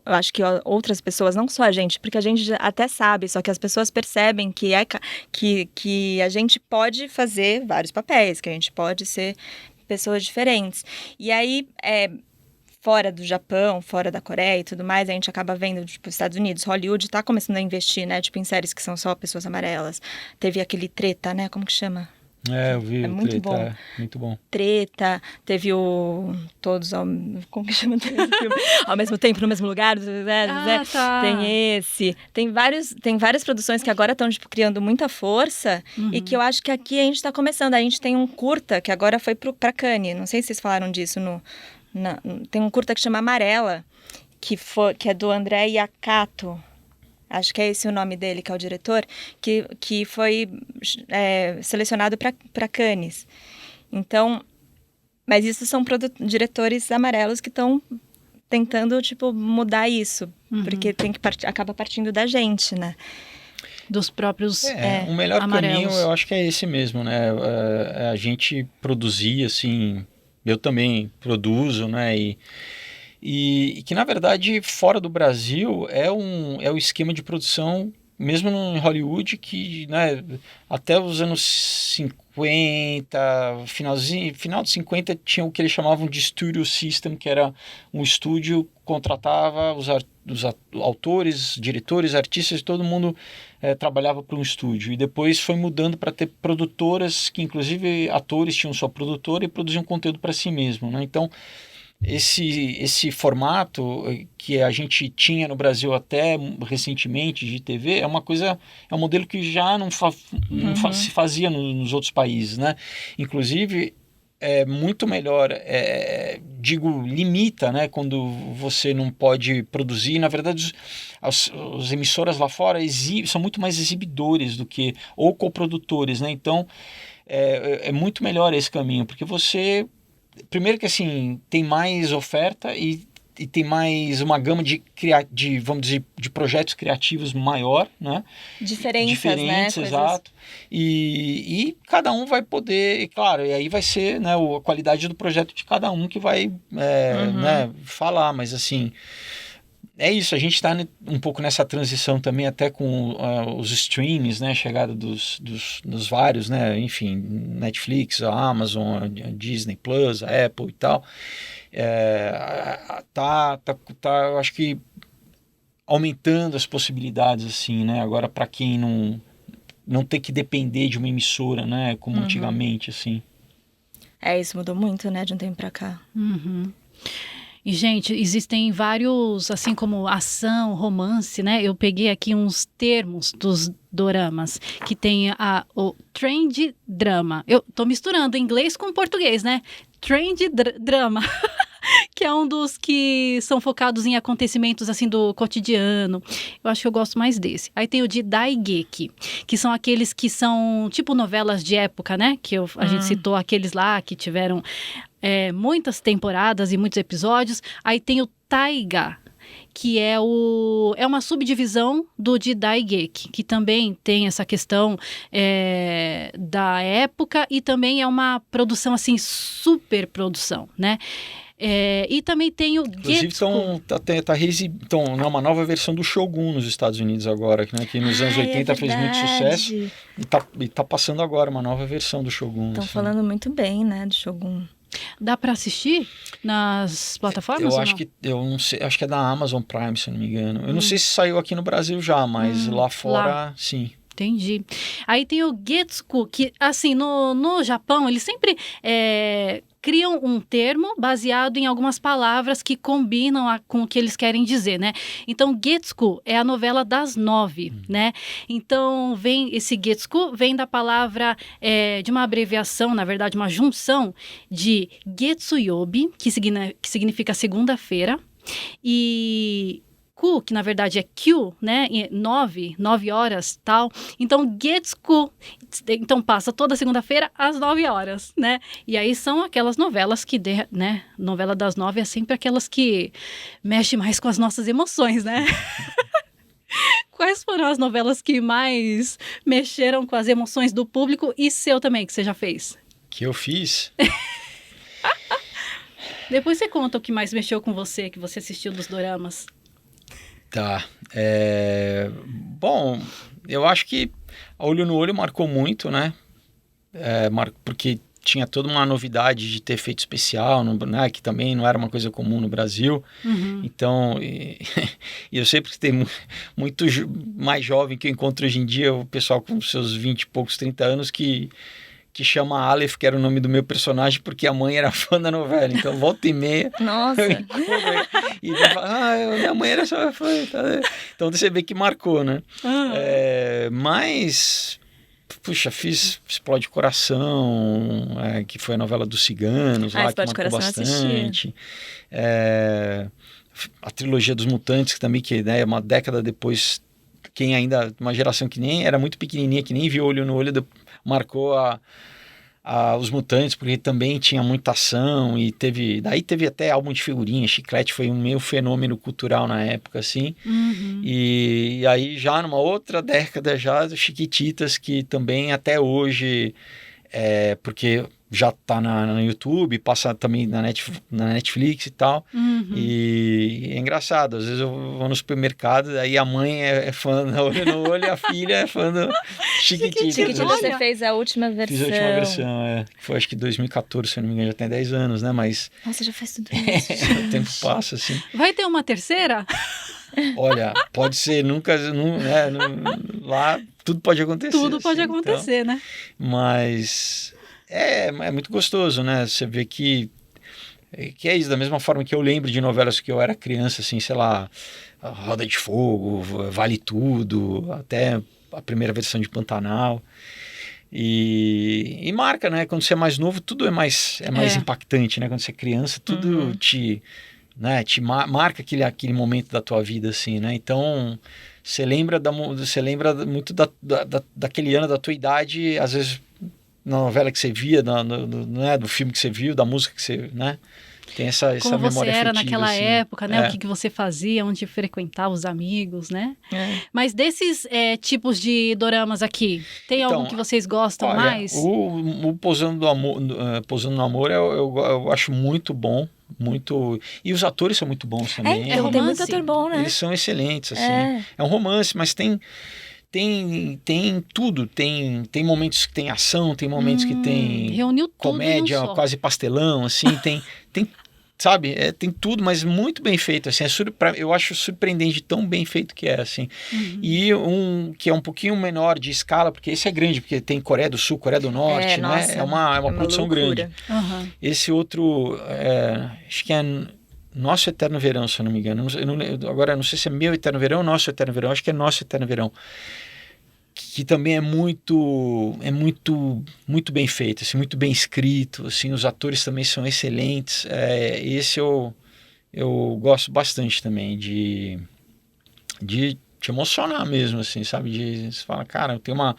Eu acho que outras pessoas, não só a gente, porque a gente até sabe, só que as pessoas percebem que a gente pode fazer vários papéis, que a gente pode ser pessoas diferentes. E aí... fora do Japão, fora da Coreia e tudo mais, a gente acaba vendo, tipo, Estados Unidos, Hollywood tá começando a investir, né, tipo, em séries que são só pessoas amarelas. Teve aquele Treta, né, como que chama? Eu vi É o muito Treta, bom. muito bom. Treta, teve o Todos ao... Como que chama esse filme? Ao mesmo tempo, no mesmo lugar. Tá. Tem esse. Tem várias produções que agora estão, tipo, criando muita força e que eu acho que aqui a gente está começando. A gente tem um curta que agora foi pra Cannes. Não sei se vocês falaram disso. Tem um curta que chama Amarela, que é do André Iaccato. Acho que é esse o nome dele, que é o diretor, que foi selecionado para Cannes. Então, mas isso são diretores amarelos que estão tentando, tipo, mudar isso, porque acaba partindo da gente, né? Dos próprios o melhor amarelos. caminho eu acho que é esse mesmo, né? É a gente produzir, assim, eu também produzo, né? E que, na verdade, fora do Brasil, é o esquema de produção, mesmo em Hollywood, que, né, até os anos 50, final dos 50, tinha o que eles chamavam de studio system, que era um estúdio que contratava os autores, diretores, artistas, todo mundo trabalhava para um estúdio. E depois foi mudando para ter produtoras, que inclusive atores tinham sua produtora e produziam conteúdo para si mesmo, né? Então, esse formato que a gente tinha no Brasil até recentemente de TV é um modelo que já não se fazia nos outros países, né? Inclusive é muito melhor, limita, né? Quando você não pode produzir. Na verdade, as emissoras lá fora são muito mais exibidores do que ou coprodutores, né? Então é muito melhor esse caminho, porque você primeiro que assim tem mais oferta e tem mais uma gama vamos dizer, de projetos criativos maior, né? Diferentes, né? Exato. E cada um vai poder, e claro, e aí vai ser, né, a qualidade do projeto de cada um que vai né, falar, mas assim, é isso, a gente está um pouco nessa transição também, até com os streams, né, chegada dos vários, né, enfim, Netflix, a Amazon, a Disney Plus, a Apple e tal, eu acho que aumentando as possibilidades, assim, né, agora para quem não ter que depender de uma emissora, né, como antigamente, assim. Isso mudou muito, né, de um tempo para cá. E, gente, existem vários, assim como ação, romance, né? Eu peguei aqui uns termos dos doramas, que tem o trend drama. Eu tô misturando inglês com português, né? Trend drama. Que é um dos que são focados em acontecimentos, assim, do cotidiano. Eu acho que eu gosto mais desse. Aí tem o de Daigeki, que são aqueles que são, tipo, novelas de época, né? Que a gente citou aqueles lá que tiveram muitas temporadas e muitos episódios. Aí tem o Taiga, que é uma subdivisão do de Daigeki, que também tem essa questão da época e também é uma produção, assim, super produção, né? E também tem o Inclusive Getsuko. Então, é uma nova versão do Shogun nos Estados Unidos agora, né, que nos anos 80 fez muito sucesso e tá passando agora uma nova versão do Shogun. Estão assim. falando muito bem, né, do Shogun. Dá para assistir nas plataformas? Eu não sei, acho que é da Amazon Prime, se eu não me engano. Eu não sei se saiu aqui no Brasil já, mas lá fora, sim. Entendi. Aí tem o Getsuko, que, assim, no Japão, eles sempre criam um termo baseado em algumas palavras que combinam com o que eles querem dizer, né? Então, Getsuko é a novela das 9, né? Então, esse Getsuko vem da palavra, de uma abreviação, na verdade, uma junção de Getsuyobi, que significa segunda-feira, e Ku, que na verdade é Kyu, né? 9 horas, tal. Então, Getsuku, então passa toda segunda-feira às 9 horas, né? E aí são aquelas novelas que, né? Novela das 9 é sempre aquelas que mexem mais com as nossas emoções, né? Quais foram as novelas que mais mexeram com as emoções do público e seu também, que você já fez? Que eu fiz? Depois você conta o que mais mexeu com você, que você assistiu dos doramas. Tá. Bom, eu acho que Olho no Olho marcou muito, né? Porque tinha toda uma novidade de ter efeito especial, né, que também não era uma coisa comum no Brasil. Então, e eu sei porque tem muito mais jovem que eu encontro hoje em dia, o pessoal com seus 20 e poucos, 30 anos, que chama Aleph, que era o nome do meu personagem, porque a mãe era fã da novela. Então, volta e meia... Nossa! E ele fala, minha mãe era só fã. Então, você vê que marcou, né? Mas... Puxa, fiz Explode Coração, que foi a novela dos ciganos, lá que marcou bastante. A trilogia dos Mutantes, que também, né, uma década depois, uma geração que nem era muito pequenininha, que nem viu Olho no Olho, marcou os Mutantes, porque também tinha muita ação e daí teve até álbum de figurinha, Chiclete foi um meio fenômeno cultural na época, assim. E aí já numa outra década já, Chiquititas, que também até hoje, porque já tá no YouTube, passa também na Netflix e tal. E é engraçado, às vezes eu vou no supermercado, aí a mãe é fã do Olho no Olho e a filha é fã do Chiquititas. Chiquititas, você fez a última versão. Fiz a última versão, foi acho que 2014, se eu não me engano, já tem 10 anos, né? Mas... Nossa, já faz tudo isso. O tempo passa, assim. Vai ter uma terceira? Olha, pode ser, nunca, lá tudo pode acontecer. Tudo pode acontecer, então, né? Mas... É muito gostoso, né? Você vê que é isso, da mesma forma que eu lembro de novelas que eu era criança, assim, sei lá, Roda de Fogo, Vale Tudo, até a primeira versão de Pantanal. E marca, né? Quando você é mais novo, tudo é mais impactante, né? Quando você é criança, tudo te marca aquele momento da tua vida, assim, né? Então, você lembra muito daquele ano da tua idade, às vezes... na novela que você via, né, do filme que você viu, da música que você, né, tem essa memória afetiva. Como você era naquela assim. época, né, o que você fazia, onde frequentava os amigos, né? Mas desses tipos de doramas aqui, tem algum que vocês gostam mais? O Pousando no Amor eu acho muito bom, muito... E os atores são muito bons também. Tem muito ator bom, né? Eles são excelentes, assim. É um romance, mas tem tudo, tem momentos que tem ação, tem momentos que tem reuniu tudo comédia, quase pastelão, assim, tem sabe, tem tudo, mas muito bem feito, assim, eu acho surpreendente de tão bem feito que é, assim. E um que é um pouquinho menor de escala, porque esse é grande, porque tem Coreia do Sul, Coreia do Norte, né? Nossa, é uma produção loucura. grande. Esse outro, acho que é Nosso Eterno Verão, se eu não me engano. Agora, não sei se é Meu Eterno Verão ou Nosso Eterno Verão. Acho que é Nosso Eterno Verão. Que também é muito bem feito, assim, muito bem escrito. Assim, os atores também são excelentes. Esse eu gosto bastante também de te emocionar mesmo, assim, sabe? Você fala, cara, tem uma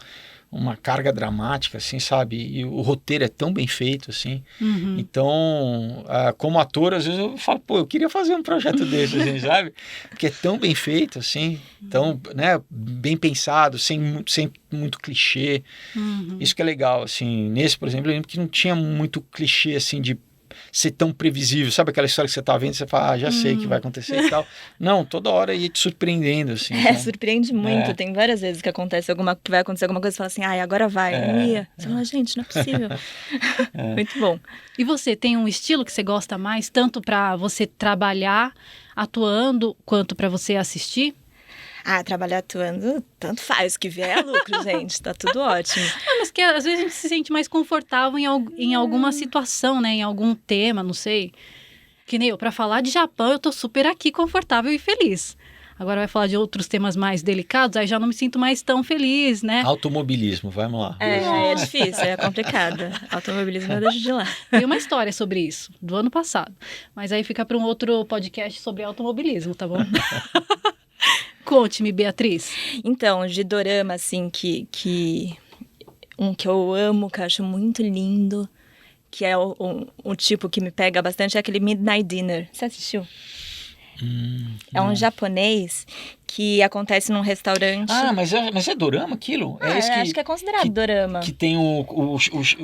carga dramática, assim, sabe? E o roteiro é tão bem feito, assim. Então, como ator, às vezes eu falo, eu queria fazer um projeto desse, assim, sabe? Porque é tão bem feito, assim, tão, né, bem pensado, sem muito clichê. Isso que é legal, assim. Nesse, por exemplo, eu lembro que não tinha muito clichê, assim, de ser tão previsível, sabe aquela história que você tá vendo e você fala, já sei que vai acontecer e tal. Não, toda hora ia te surpreendendo, assim. Então, surpreende muito. Tem várias vezes que vai acontecer alguma coisa e fala assim, agora vai, não ia. Você fala, gente, não é possível. Muito bom. E você, tem um estilo que você gosta mais, tanto para você trabalhar atuando, quanto para você assistir? Trabalhar atuando, tanto faz, o que vier é lucro, gente, tá tudo ótimo. Mas que às vezes a gente se sente mais confortável em alguma situação, né, em algum tema, não sei. Que nem eu, pra falar de Japão, eu tô super aqui confortável e feliz. Agora vai falar de outros temas mais delicados, aí já não me sinto mais tão feliz, né? Automobilismo, vamos lá. É difícil, é complicado. Automobilismo eu deixo de lá. Tem uma história sobre isso, do ano passado. Mas aí fica para um outro podcast sobre automobilismo, tá bom? Conte-me, Beatriz. Então, de dorama, assim, um que eu amo, que eu acho muito lindo, que é um tipo que me pega bastante, é aquele Midnight Dinner. Você assistiu? É um japonês que acontece num restaurante. Ah, mas é dorama aquilo? Esse acho que é considerado dorama. Que tem o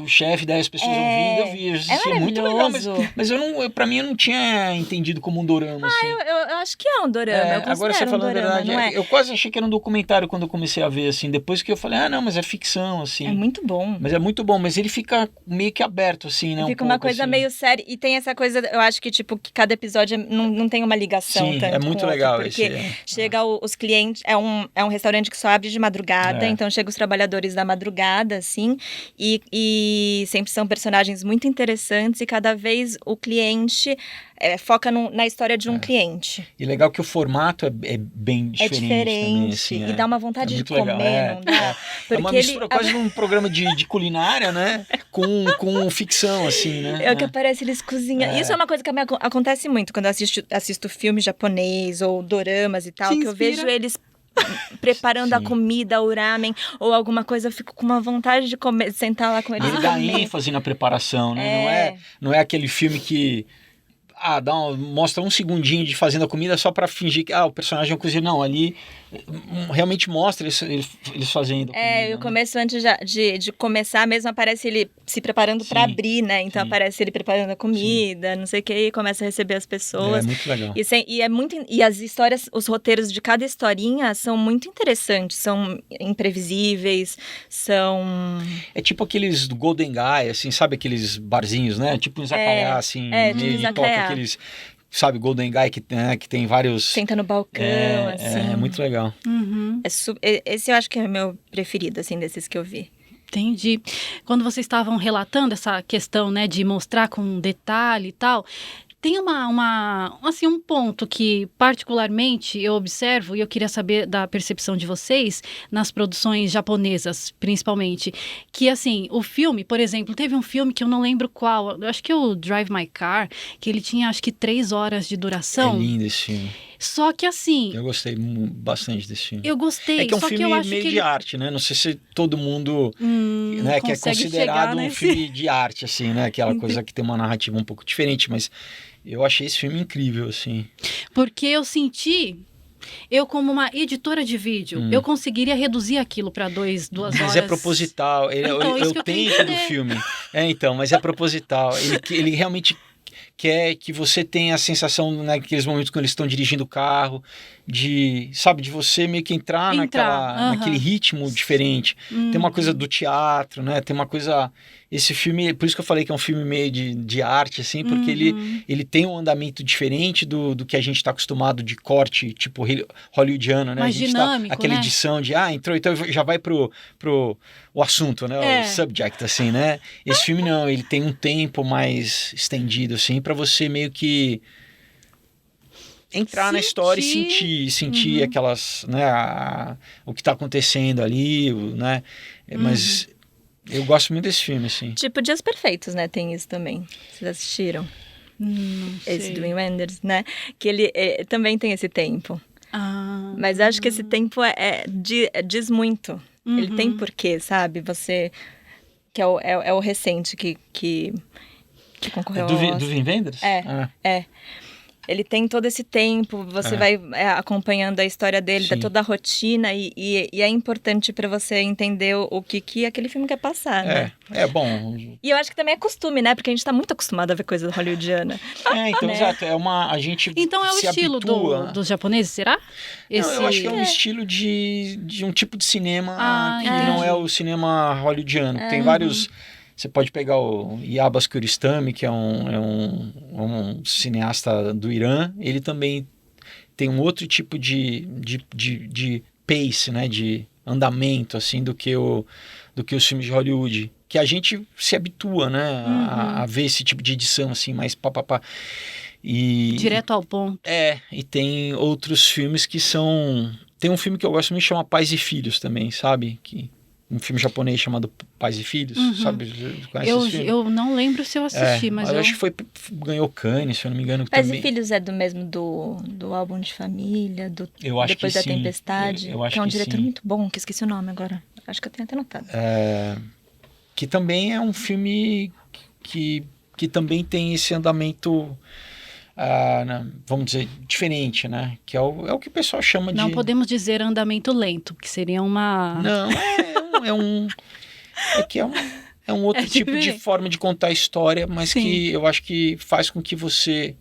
chefe, daí as pessoas ouvindo, eu vi. É muito legal, maravilhoso. mas pra mim eu não tinha entendido como um dorama, assim. Eu acho que é um dorama, eu agora você considero falando a dorama, verdade, não é? eu quase achei que era um documentário quando eu comecei a ver, assim, depois que eu falei, não, mas é ficção, assim. É muito bom. Mas é muito bom, mas ele fica meio que aberto, assim, né? Fica um uma pouco, coisa assim. meio séria, e tem essa coisa, eu acho que, tipo, que cada episódio não tem uma ligação Sim, tanto é muito com o outro, legal porque esse, chega os clientes, é um restaurante que só abre de madrugada, É. então chega os trabalhadores da madrugada, assim, e sempre são personagens muito interessantes, e cada vez o cliente foca na história de um cliente. E legal que o formato é bem diferente também, assim, e dá uma vontade de muito comer, legal, não dá? É uma mistura quase num programa de culinária, né? Com ficção, assim, né? É o que aparece, eles cozinham. Isso é uma coisa que acontece muito quando eu assisto filme japonês ou doramas e tal, que eu vejo eles preparando a comida, o ramen ou alguma coisa, eu fico com uma vontade de comer, sentar lá com eles. Ele dá ênfase na preparação, né? Não é aquele filme que mostra um segundinho de fazendo a comida só pra fingir que o personagem é um cozinheiro. Não, ali realmente mostra eles fazendo a comida. O começo, antes de começar mesmo, aparece ele se preparando pra abrir, né? Então aparece ele preparando a comida, não sei o que, e começa a receber as pessoas. É muito legal. E as histórias, os roteiros de cada historinha são muito interessantes, são imprevisíveis, são... É tipo aqueles do Golden Guy, assim, sabe aqueles barzinhos, né? Tipo um Izakaya, assim, meio tipo de toca, aqueles... Sabe, Golden Guy que tem vários... Senta no balcão, assim. É muito legal. Uhum. Esse eu acho que é o meu preferido, assim, desses que eu vi. Entendi. Quando vocês estavam relatando essa questão, né, de mostrar com detalhe e tal, tem assim, um ponto que particularmente eu observo e eu queria saber da percepção de vocês nas produções japonesas, principalmente, que assim, o filme, por exemplo, teve um filme que eu não lembro qual, eu acho que é o Drive My Car, que ele tinha acho que 3 horas de duração. É lindo esse filme. Só que assim... Eu gostei bastante desse filme. Eu gostei. É que é um só filme que eu acho meio que de arte, né? Não sei se todo mundo né, que é considerado um filme de arte, assim, né? Aquela coisa que tem uma narrativa um pouco diferente, mas eu achei esse filme incrível, assim. Porque eu senti... Eu, como uma editora de vídeo, eu conseguiria reduzir aquilo para 2 horas. Mas é proposital. Ele, Então, é o tempo do filme. Mas é proposital. Ele realmente quer que você tenha a sensação naqueles momentos quando eles estão dirigindo o carro, de você meio que entrar naquele ritmo diferente. Tem uma coisa do teatro, né? Tem uma coisa... Esse filme, por isso que eu falei que é um filme meio de arte, assim, porque ele tem um andamento diferente do que a gente está acostumado de corte, tipo hollywoodiano, né? Mais dinâmico, aquela edição de, entrou, então já vai pro o assunto, né? O subject, assim, né? Esse filme não, ele tem um tempo mais estendido, assim, para você meio que entrar na história e sentir aquelas, né? O que está acontecendo ali, né? Mas... Eu gosto muito desse filme, assim. Tipo Dias Perfeitos, né? Tem isso também. Vocês assistiram? Esse do Wim Wenders, né? Que ele também tem esse tempo. Mas acho que esse tempo diz muito. Ele tem porquê, sabe? Você... Que é o recente que concorreu ao Oscar. Do Wim Wenders? É. Ele tem todo esse tempo, você vai acompanhando a história dele, toda a rotina, e é importante para você entender o que aquele filme quer passar, né? É bom. E eu acho que também é costume, né? Porque a gente tá muito acostumado a ver coisa hollywoodiana. Então, né? Exato. A gente então é o estilo dos japoneses, será? Não, eu acho que é um estilo de um tipo de cinema que não é o cinema hollywoodiano. Tem vários... Você pode pegar o Yabas Kiarostami, que é um cineasta do Irã. Ele também tem um outro tipo de pace, né? De andamento, assim, do que os filmes de Hollywood. Que a gente se habitua, né? A ver esse tipo de edição, assim, mais papapá. Direto ao ponto. E tem outros filmes que são... Tem um filme que eu gosto muito que chama Pais e Filhos também, sabe? Um filme japonês chamado Pais e Filhos, sabe? Eu não lembro se eu assisti, mas eu acho que ganhou Cannes, se eu não me engano. Pais também. e Filhos é do mesmo do álbum de família, eu acho Depois que da sim. Tempestade, eu acho que é um que diretor sim. muito bom, que esqueci o nome agora. Acho que eu tenho até notado. Que também é um filme que também tem esse andamento vamos dizer, diferente, né? Que é o que o pessoal chama Não de... podemos dizer andamento lento, que seria uma... Não, é um outro tipo de diferente. forma de contar a história, mas Sim. que eu acho que faz com que você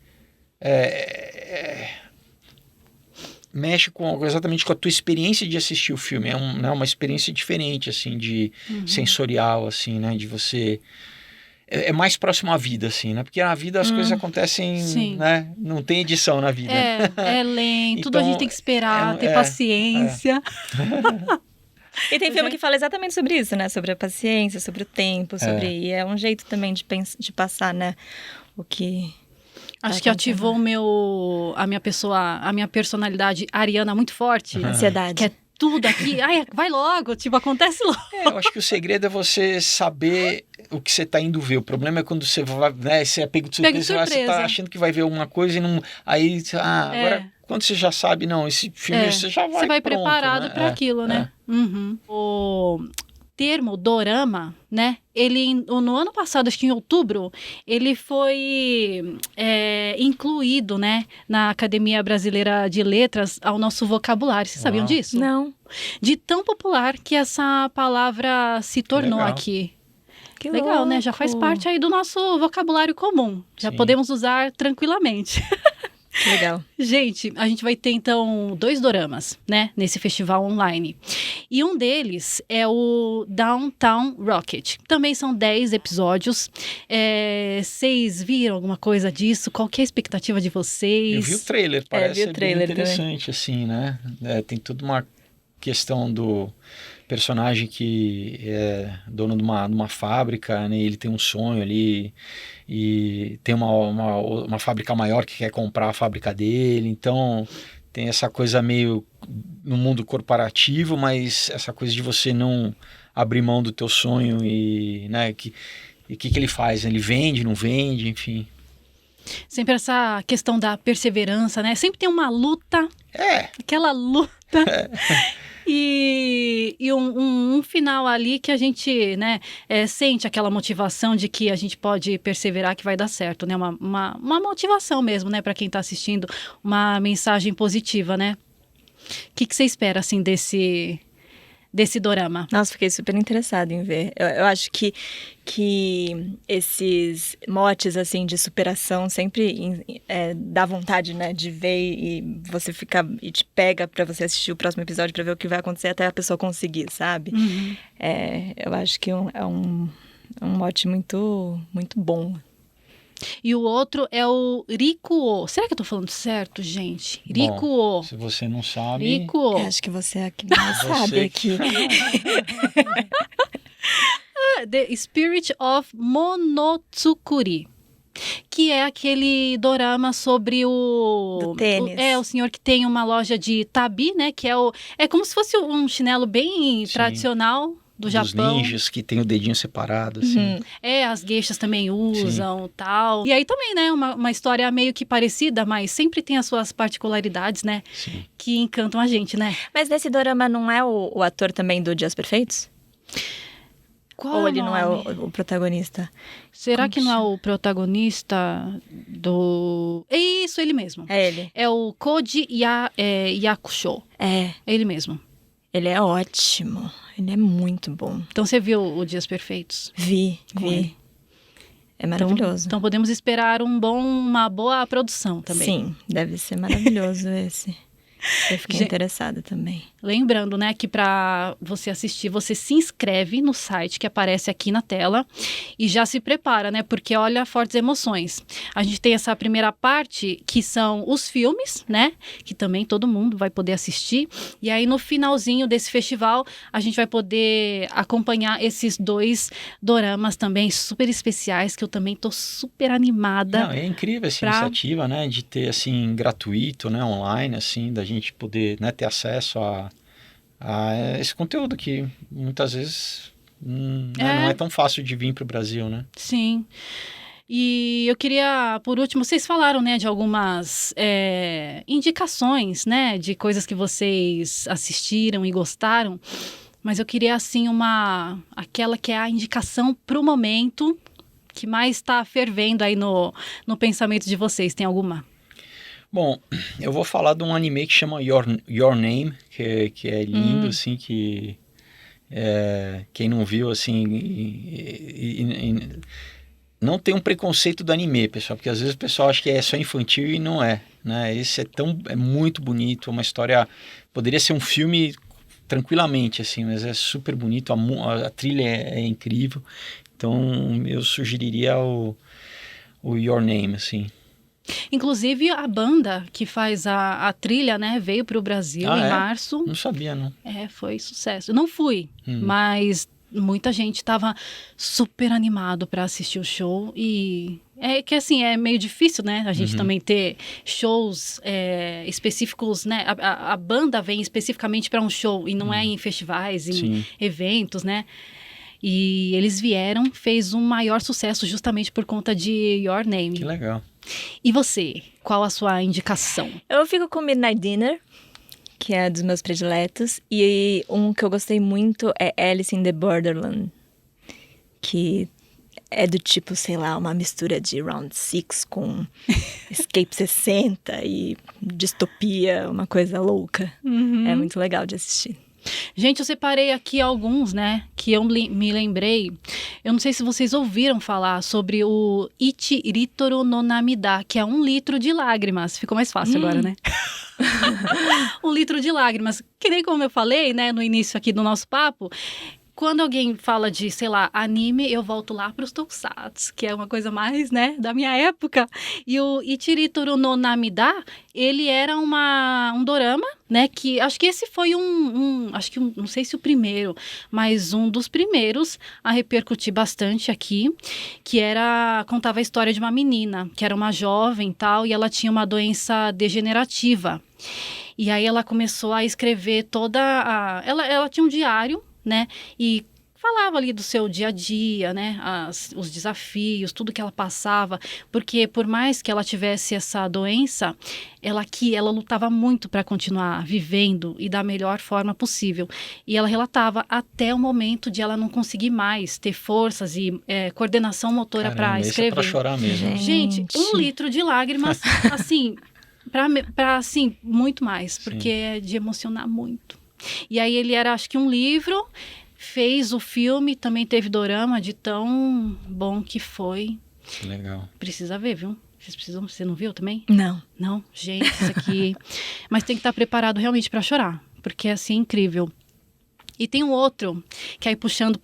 mexe exatamente com a tua experiência de assistir o filme. É uma experiência diferente, assim, de sensorial, assim, né? De você... É mais próximo à vida, assim, né? Porque na vida as coisas acontecem, Sim. né? Não tem edição na vida. É lento, tudo a Então, gente tem que esperar, ter paciência. E tem filme que fala exatamente sobre isso, né? Sobre a paciência, sobre o tempo, e é um jeito também de passar, né? O que... Acho que ativou a minha personalidade ariana muito forte. Ansiedade. Que é tudo aqui. Ai, vai logo, tipo, acontece logo. Eu acho que o segredo é você saber o que você está indo ver. O problema é quando você vai, né, você é pego de surpresa, você está achando que vai ver alguma coisa e não... Aí, agora, quando você já sabe, não, esse filme você já vai Você vai pronto, preparado, né, para aquilo, né? O termo dorama, né? Ele, no ano passado, acho que em outubro, ele foi incluído, né, na Academia Brasileira de Letras ao nosso vocabulário. Vocês sabiam disso? Não. De tão popular que essa palavra se tornou aqui. Que legal, louco. né? Já faz parte aí do nosso vocabulário comum. Já podemos usar tranquilamente. Que legal. Gente, a gente vai ter então 2 doramas, né, nesse festival online. E um deles é o Downtown Rocket. Também são 10 episódios. Vocês viram alguma coisa disso? Qual que é a expectativa de vocês? Eu vi o trailer, parece vi o trailer bem interessante, assim, né? Tem toda uma questão do personagem que é dono de uma fábrica, né? Ele tem um sonho ali e tem uma fábrica maior que quer comprar a fábrica dele, então tem essa coisa meio no mundo corporativo, mas essa coisa de você não abrir mão do teu sonho e, né, o que ele faz? Ele vende, não vende, enfim. Sempre essa questão da perseverança, né? Sempre tem uma luta, aquela luta. E um final ali que a gente, né, sente aquela motivação de que a gente pode perseverar, que vai dar certo, né? Uma motivação mesmo, né, para quem está assistindo, uma mensagem positiva, né? O que você espera, assim, desse dorama? Nossa, fiquei super interessada em ver. Eu acho que esses motes, assim, de superação sempre dá vontade, né, de ver e você fica... E te pega pra você assistir o próximo episódio pra ver o que vai acontecer até a pessoa conseguir, sabe? Eu acho que é um mote muito, muito bom. E o outro é o Rikuo. Será que eu tô falando certo, gente? Rikuo. Bom, se você não sabe... Rikuo. Acho que você é a que mais sabe aqui. The Spirit of Monotsukuri. Que é aquele dorama sobre do tênis. O senhor que tem uma loja de tabi, né? Que é como se fosse um chinelo bem tradicional do Japão. Dos ninjas que tem o dedinho separado, assim. As geishas também usam, tal. E aí também, né, uma história meio que parecida, mas sempre tem as suas particularidades, né? Sim. Que encantam a gente, né? Mas nesse dorama não é o ator também do Dias Perfeitos? Qual Ou ele não é nome? o protagonista? Será Como que não é o protagonista do... É isso, ele mesmo. É ele. É o Koji Yakusho. É. É ele mesmo. Ele é ótimo. Ele é muito bom. Então você viu o Dias Perfeitos? Vi. ele. É maravilhoso. Então podemos esperar uma boa produção também. Sim, deve ser maravilhoso esse. Eu fiquei interessada também. Lembrando, né, que para você assistir, você se inscreve no site que aparece aqui na tela e já se prepara, né, porque olha, fortes emoções. A gente tem essa primeira parte que são os filmes, né, que também todo mundo vai poder assistir. E aí no finalzinho desse festival, a gente vai poder acompanhar esses 2 doramas também super especiais, que eu também tô super animada. Não, é incrível essa iniciativa, né, de ter, assim, gratuito, né, online, assim, da gente poder, né, ter acesso a esse conteúdo que muitas vezes não é tão fácil de vir para o Brasil, né? Sim. E eu queria, por último, vocês falaram, né, de algumas indicações, né, de coisas que vocês assistiram e gostaram, mas eu queria, assim, aquela que é a indicação para o momento, que mais está fervendo aí no pensamento de vocês? Tem alguma? Bom, eu vou falar de um anime que chama Your Name, que é lindo, assim, que quem não viu, assim, não tem um preconceito do anime, pessoal, porque às vezes o pessoal acha que é só infantil e não é, né? Esse é muito bonito, uma história, poderia ser um filme tranquilamente, assim, mas é super bonito, a trilha é incrível, então eu sugeriria o Your Name, assim. Inclusive, a banda que faz a trilha, né, veio para o Brasil em março. Não sabia, não. Foi sucesso. Eu não fui, mas muita gente estava super animado para assistir o show. E é que, assim, é meio difícil, né, a gente também ter shows específicos, né? A banda vem especificamente para um show e não é em festivais, em eventos, né? E eles vieram, fez um maior sucesso justamente por conta de Your Name. Que legal. E você, qual a sua indicação? Eu fico com Midnight Dinner, que é dos meus prediletos. E um que eu gostei muito é Alice in the Borderland, que é do tipo, sei lá, uma mistura de Round 6 com Escape 60 e distopia, uma coisa louca. É muito legal de assistir. Gente, eu separei aqui alguns, né, que eu me lembrei. Eu não sei se vocês ouviram falar sobre o Ichi Ritoro no Namida, que é 1 litro de lágrimas. Ficou mais fácil agora, né? 1 litro de lágrimas. Que nem como eu falei, né, no início aqui do nosso papo. Quando alguém fala de, sei lá, anime, eu volto lá para os tokusatsu, que é uma coisa mais, né, da minha época. E o Ichi Ritoro no Namida, ele era um dorama, né, que acho que esse foi não sei se o primeiro, mas um dos primeiros a repercutir bastante aqui, que contava a história de uma menina, que era uma jovem e tal, e ela tinha uma doença degenerativa. E aí ela começou a escrever ela tinha um diário, né, e falava ali do seu dia a dia, né, os desafios, tudo que ela passava, porque por mais que ela tivesse essa doença, ela lutava muito para continuar vivendo e da melhor forma possível. E ela relatava até o momento de ela não conseguir mais ter forças e coordenação motora para escrever. Isso é pra chorar mesmo. Gente, 1 litro de lágrimas, assim, para assim, muito mais, porque é de emocionar muito. E aí ele era, acho que um livro, fez o filme, também teve dorama, de tão bom que foi. Que legal. Precisa ver, viu? Você não viu também? Não. Não? Gente, isso aqui... Mas tem que estar preparado realmente para chorar, porque é assim, incrível. E tem um outro, que aí puxando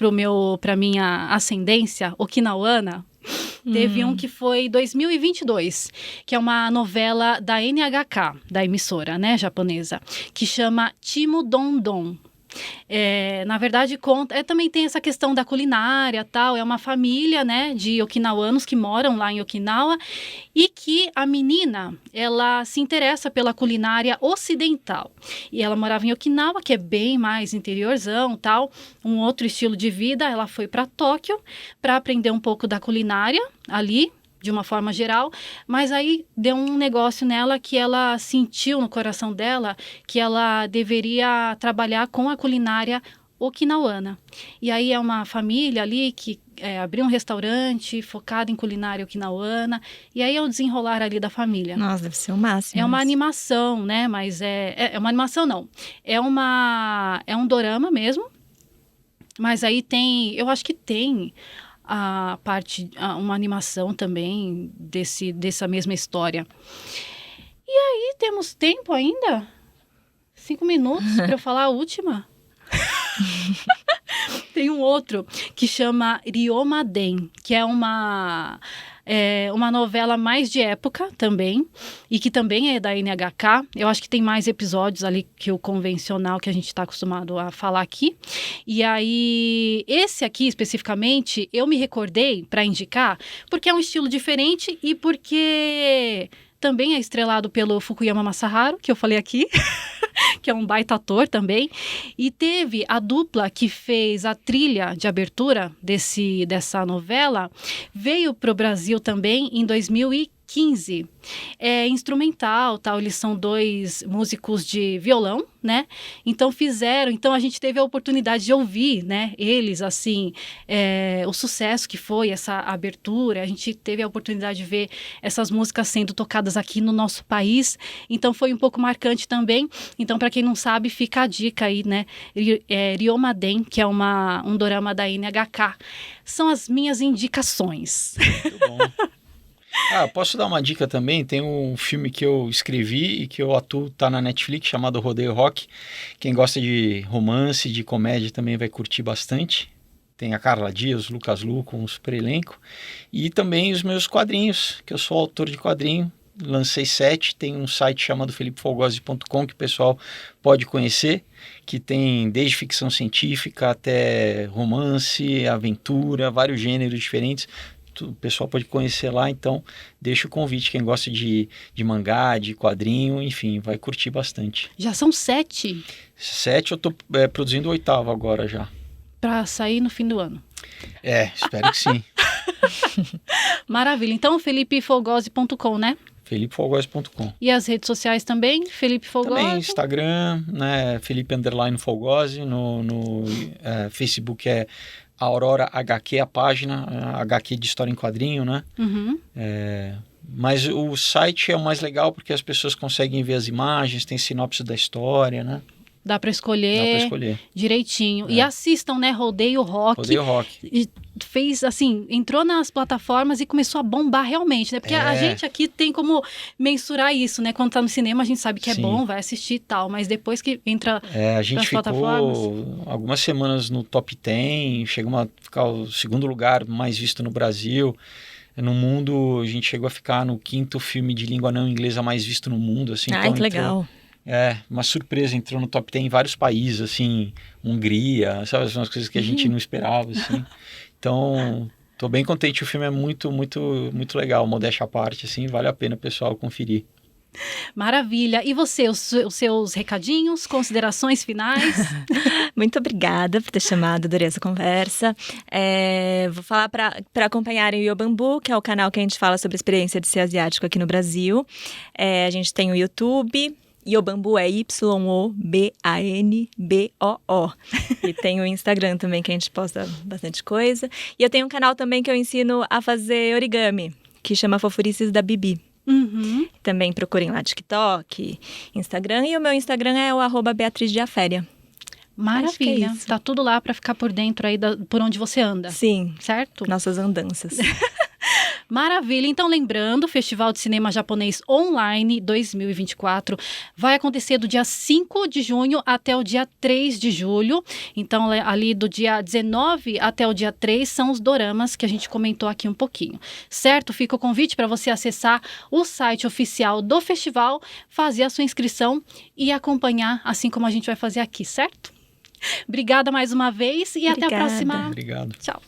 para minha ascendência, Okinawana, teve um que foi 2022, que é uma novela da NHK, da emissora, né, japonesa, que chama Chimo Don Don. Na verdade, também tem essa questão da culinária, tal. É uma família, né, de okinawanos que moram lá em Okinawa e que a menina, ela se interessa pela culinária ocidental. E ela morava em Okinawa, que é bem mais interiorzão, tal, um outro estilo de vida. Ela foi para Tóquio para aprender um pouco da culinária ali, de uma forma geral, mas aí deu um negócio nela que ela sentiu no coração dela que ela deveria trabalhar com a culinária okinawana. E aí é uma família ali que abriu um restaurante focado em culinária okinawana, e aí é o desenrolar ali da família. Nossa, deve ser o máximo. É uma animação, né? Mas é uma animação, não. É um dorama mesmo, mas aí eu acho que tem uma animação também dessa mesma história. E aí, temos tempo ainda? 5 minutos para eu falar a última? Tem um outro que chama Ryomaden, que é uma novela mais de época também, e que também é da NHK. Eu acho que tem mais episódios ali que o convencional que a gente está acostumado a falar aqui. E aí, esse aqui especificamente, eu me recordei para indicar, porque é um estilo diferente e porque também é estrelado pelo Fukuyama Masaharu, que eu falei aqui, que é um baita ator também. E teve a dupla que fez a trilha de abertura dessa novela, veio para o Brasil também em 2015. 15 é instrumental, tal. Eles são 2 músicos de violão, né? Então a gente teve a oportunidade de ouvir, né? Eles, assim, o sucesso que foi essa abertura. A gente teve a oportunidade de ver essas músicas sendo tocadas aqui no nosso país. Então foi um pouco marcante também. Então, para quem não sabe, fica a dica aí, né? Ryomaden, que é um dorama da NHK. São as minhas indicações. Muito bom. Posso dar uma dica também? Tem um filme que eu escrevi e que eu atuo, tá na Netflix, chamado Rodeio Rock. Quem gosta de romance, de comédia também vai curtir bastante. Tem a Carla Dias, o Lucas Lu com um super elenco. E também os meus quadrinhos, que eu sou autor de quadrinho. Lancei 7, tem um site chamado felipefogozzi.com que o pessoal pode conhecer, que tem desde ficção científica até romance, aventura, vários gêneros diferentes. O pessoal pode conhecer lá, então deixa o convite. Quem gosta de mangá, de quadrinho, enfim, vai curtir bastante. Já são 7? 7, eu tô produzindo o 8º agora já. Para sair no fim do ano. Espero que sim. Maravilha. Então, felipefogozzi.com, né? felipefogozzi.com. E as redes sociais também? Felipe Fogozzi? Também, Instagram, né? Felipe_Fogozzi. No Facebook é Aurora HQ, a página, HQ de história em quadrinho, né? Uhum. Mas o site é o mais legal porque as pessoas conseguem ver as imagens, tem sinopse da história, né? Dá para escolher direitinho. E assistam, né? Rodeio Rock. Rodeio Rock. E fez, assim, entrou nas plataformas e começou a bombar realmente, né? Porque a gente aqui tem como mensurar isso, né? Quando tá no cinema, a gente sabe que é bom, vai assistir e tal. Mas depois que entra a gente ficou algumas semanas no top 10, chegou a ficar o 2º lugar mais visto no Brasil. No mundo, a gente chegou a ficar no 5º filme de língua não inglesa mais visto no mundo, assim. Ai, que legal. Uma surpresa, entrou no top 10 em vários países, assim, Hungria, sabe, umas coisas que a gente não esperava, assim. Então, tô bem contente, o filme é muito, muito, muito legal, modéstia à parte, assim, vale a pena o pessoal conferir. Maravilha. E você, os seus recadinhos, considerações finais? Muito obrigada por ter chamado, adorei essa conversa. Vou falar para acompanharem o Yobambu, que é o canal que a gente fala sobre a experiência de ser asiático aqui no Brasil. A gente tem o YouTube. Yobambu é YOBANBOO. E tem o Instagram também, que a gente posta bastante coisa. E eu tenho um canal também que eu ensino a fazer origami, que chama Fofurices da Bibi. Uhum. Também procurem lá TikTok, Instagram. E o meu Instagram é o @BeatrizDiaféria. Maravilha. Tá tudo lá para ficar por dentro aí por onde você anda. Sim. Certo? Nossas andanças. Maravilha. Então, lembrando, o Festival de Cinema Japonês Online 2024 vai acontecer do dia 5 de junho até o dia 3 de julho. Então, ali do dia 19 até o dia 3 são os doramas que a gente comentou aqui um pouquinho. Certo? Fica o convite para você acessar o site oficial do festival, fazer a sua inscrição e acompanhar, assim como a gente vai fazer aqui, certo? Obrigada mais uma vez e até a próxima. Obrigado. Tchau.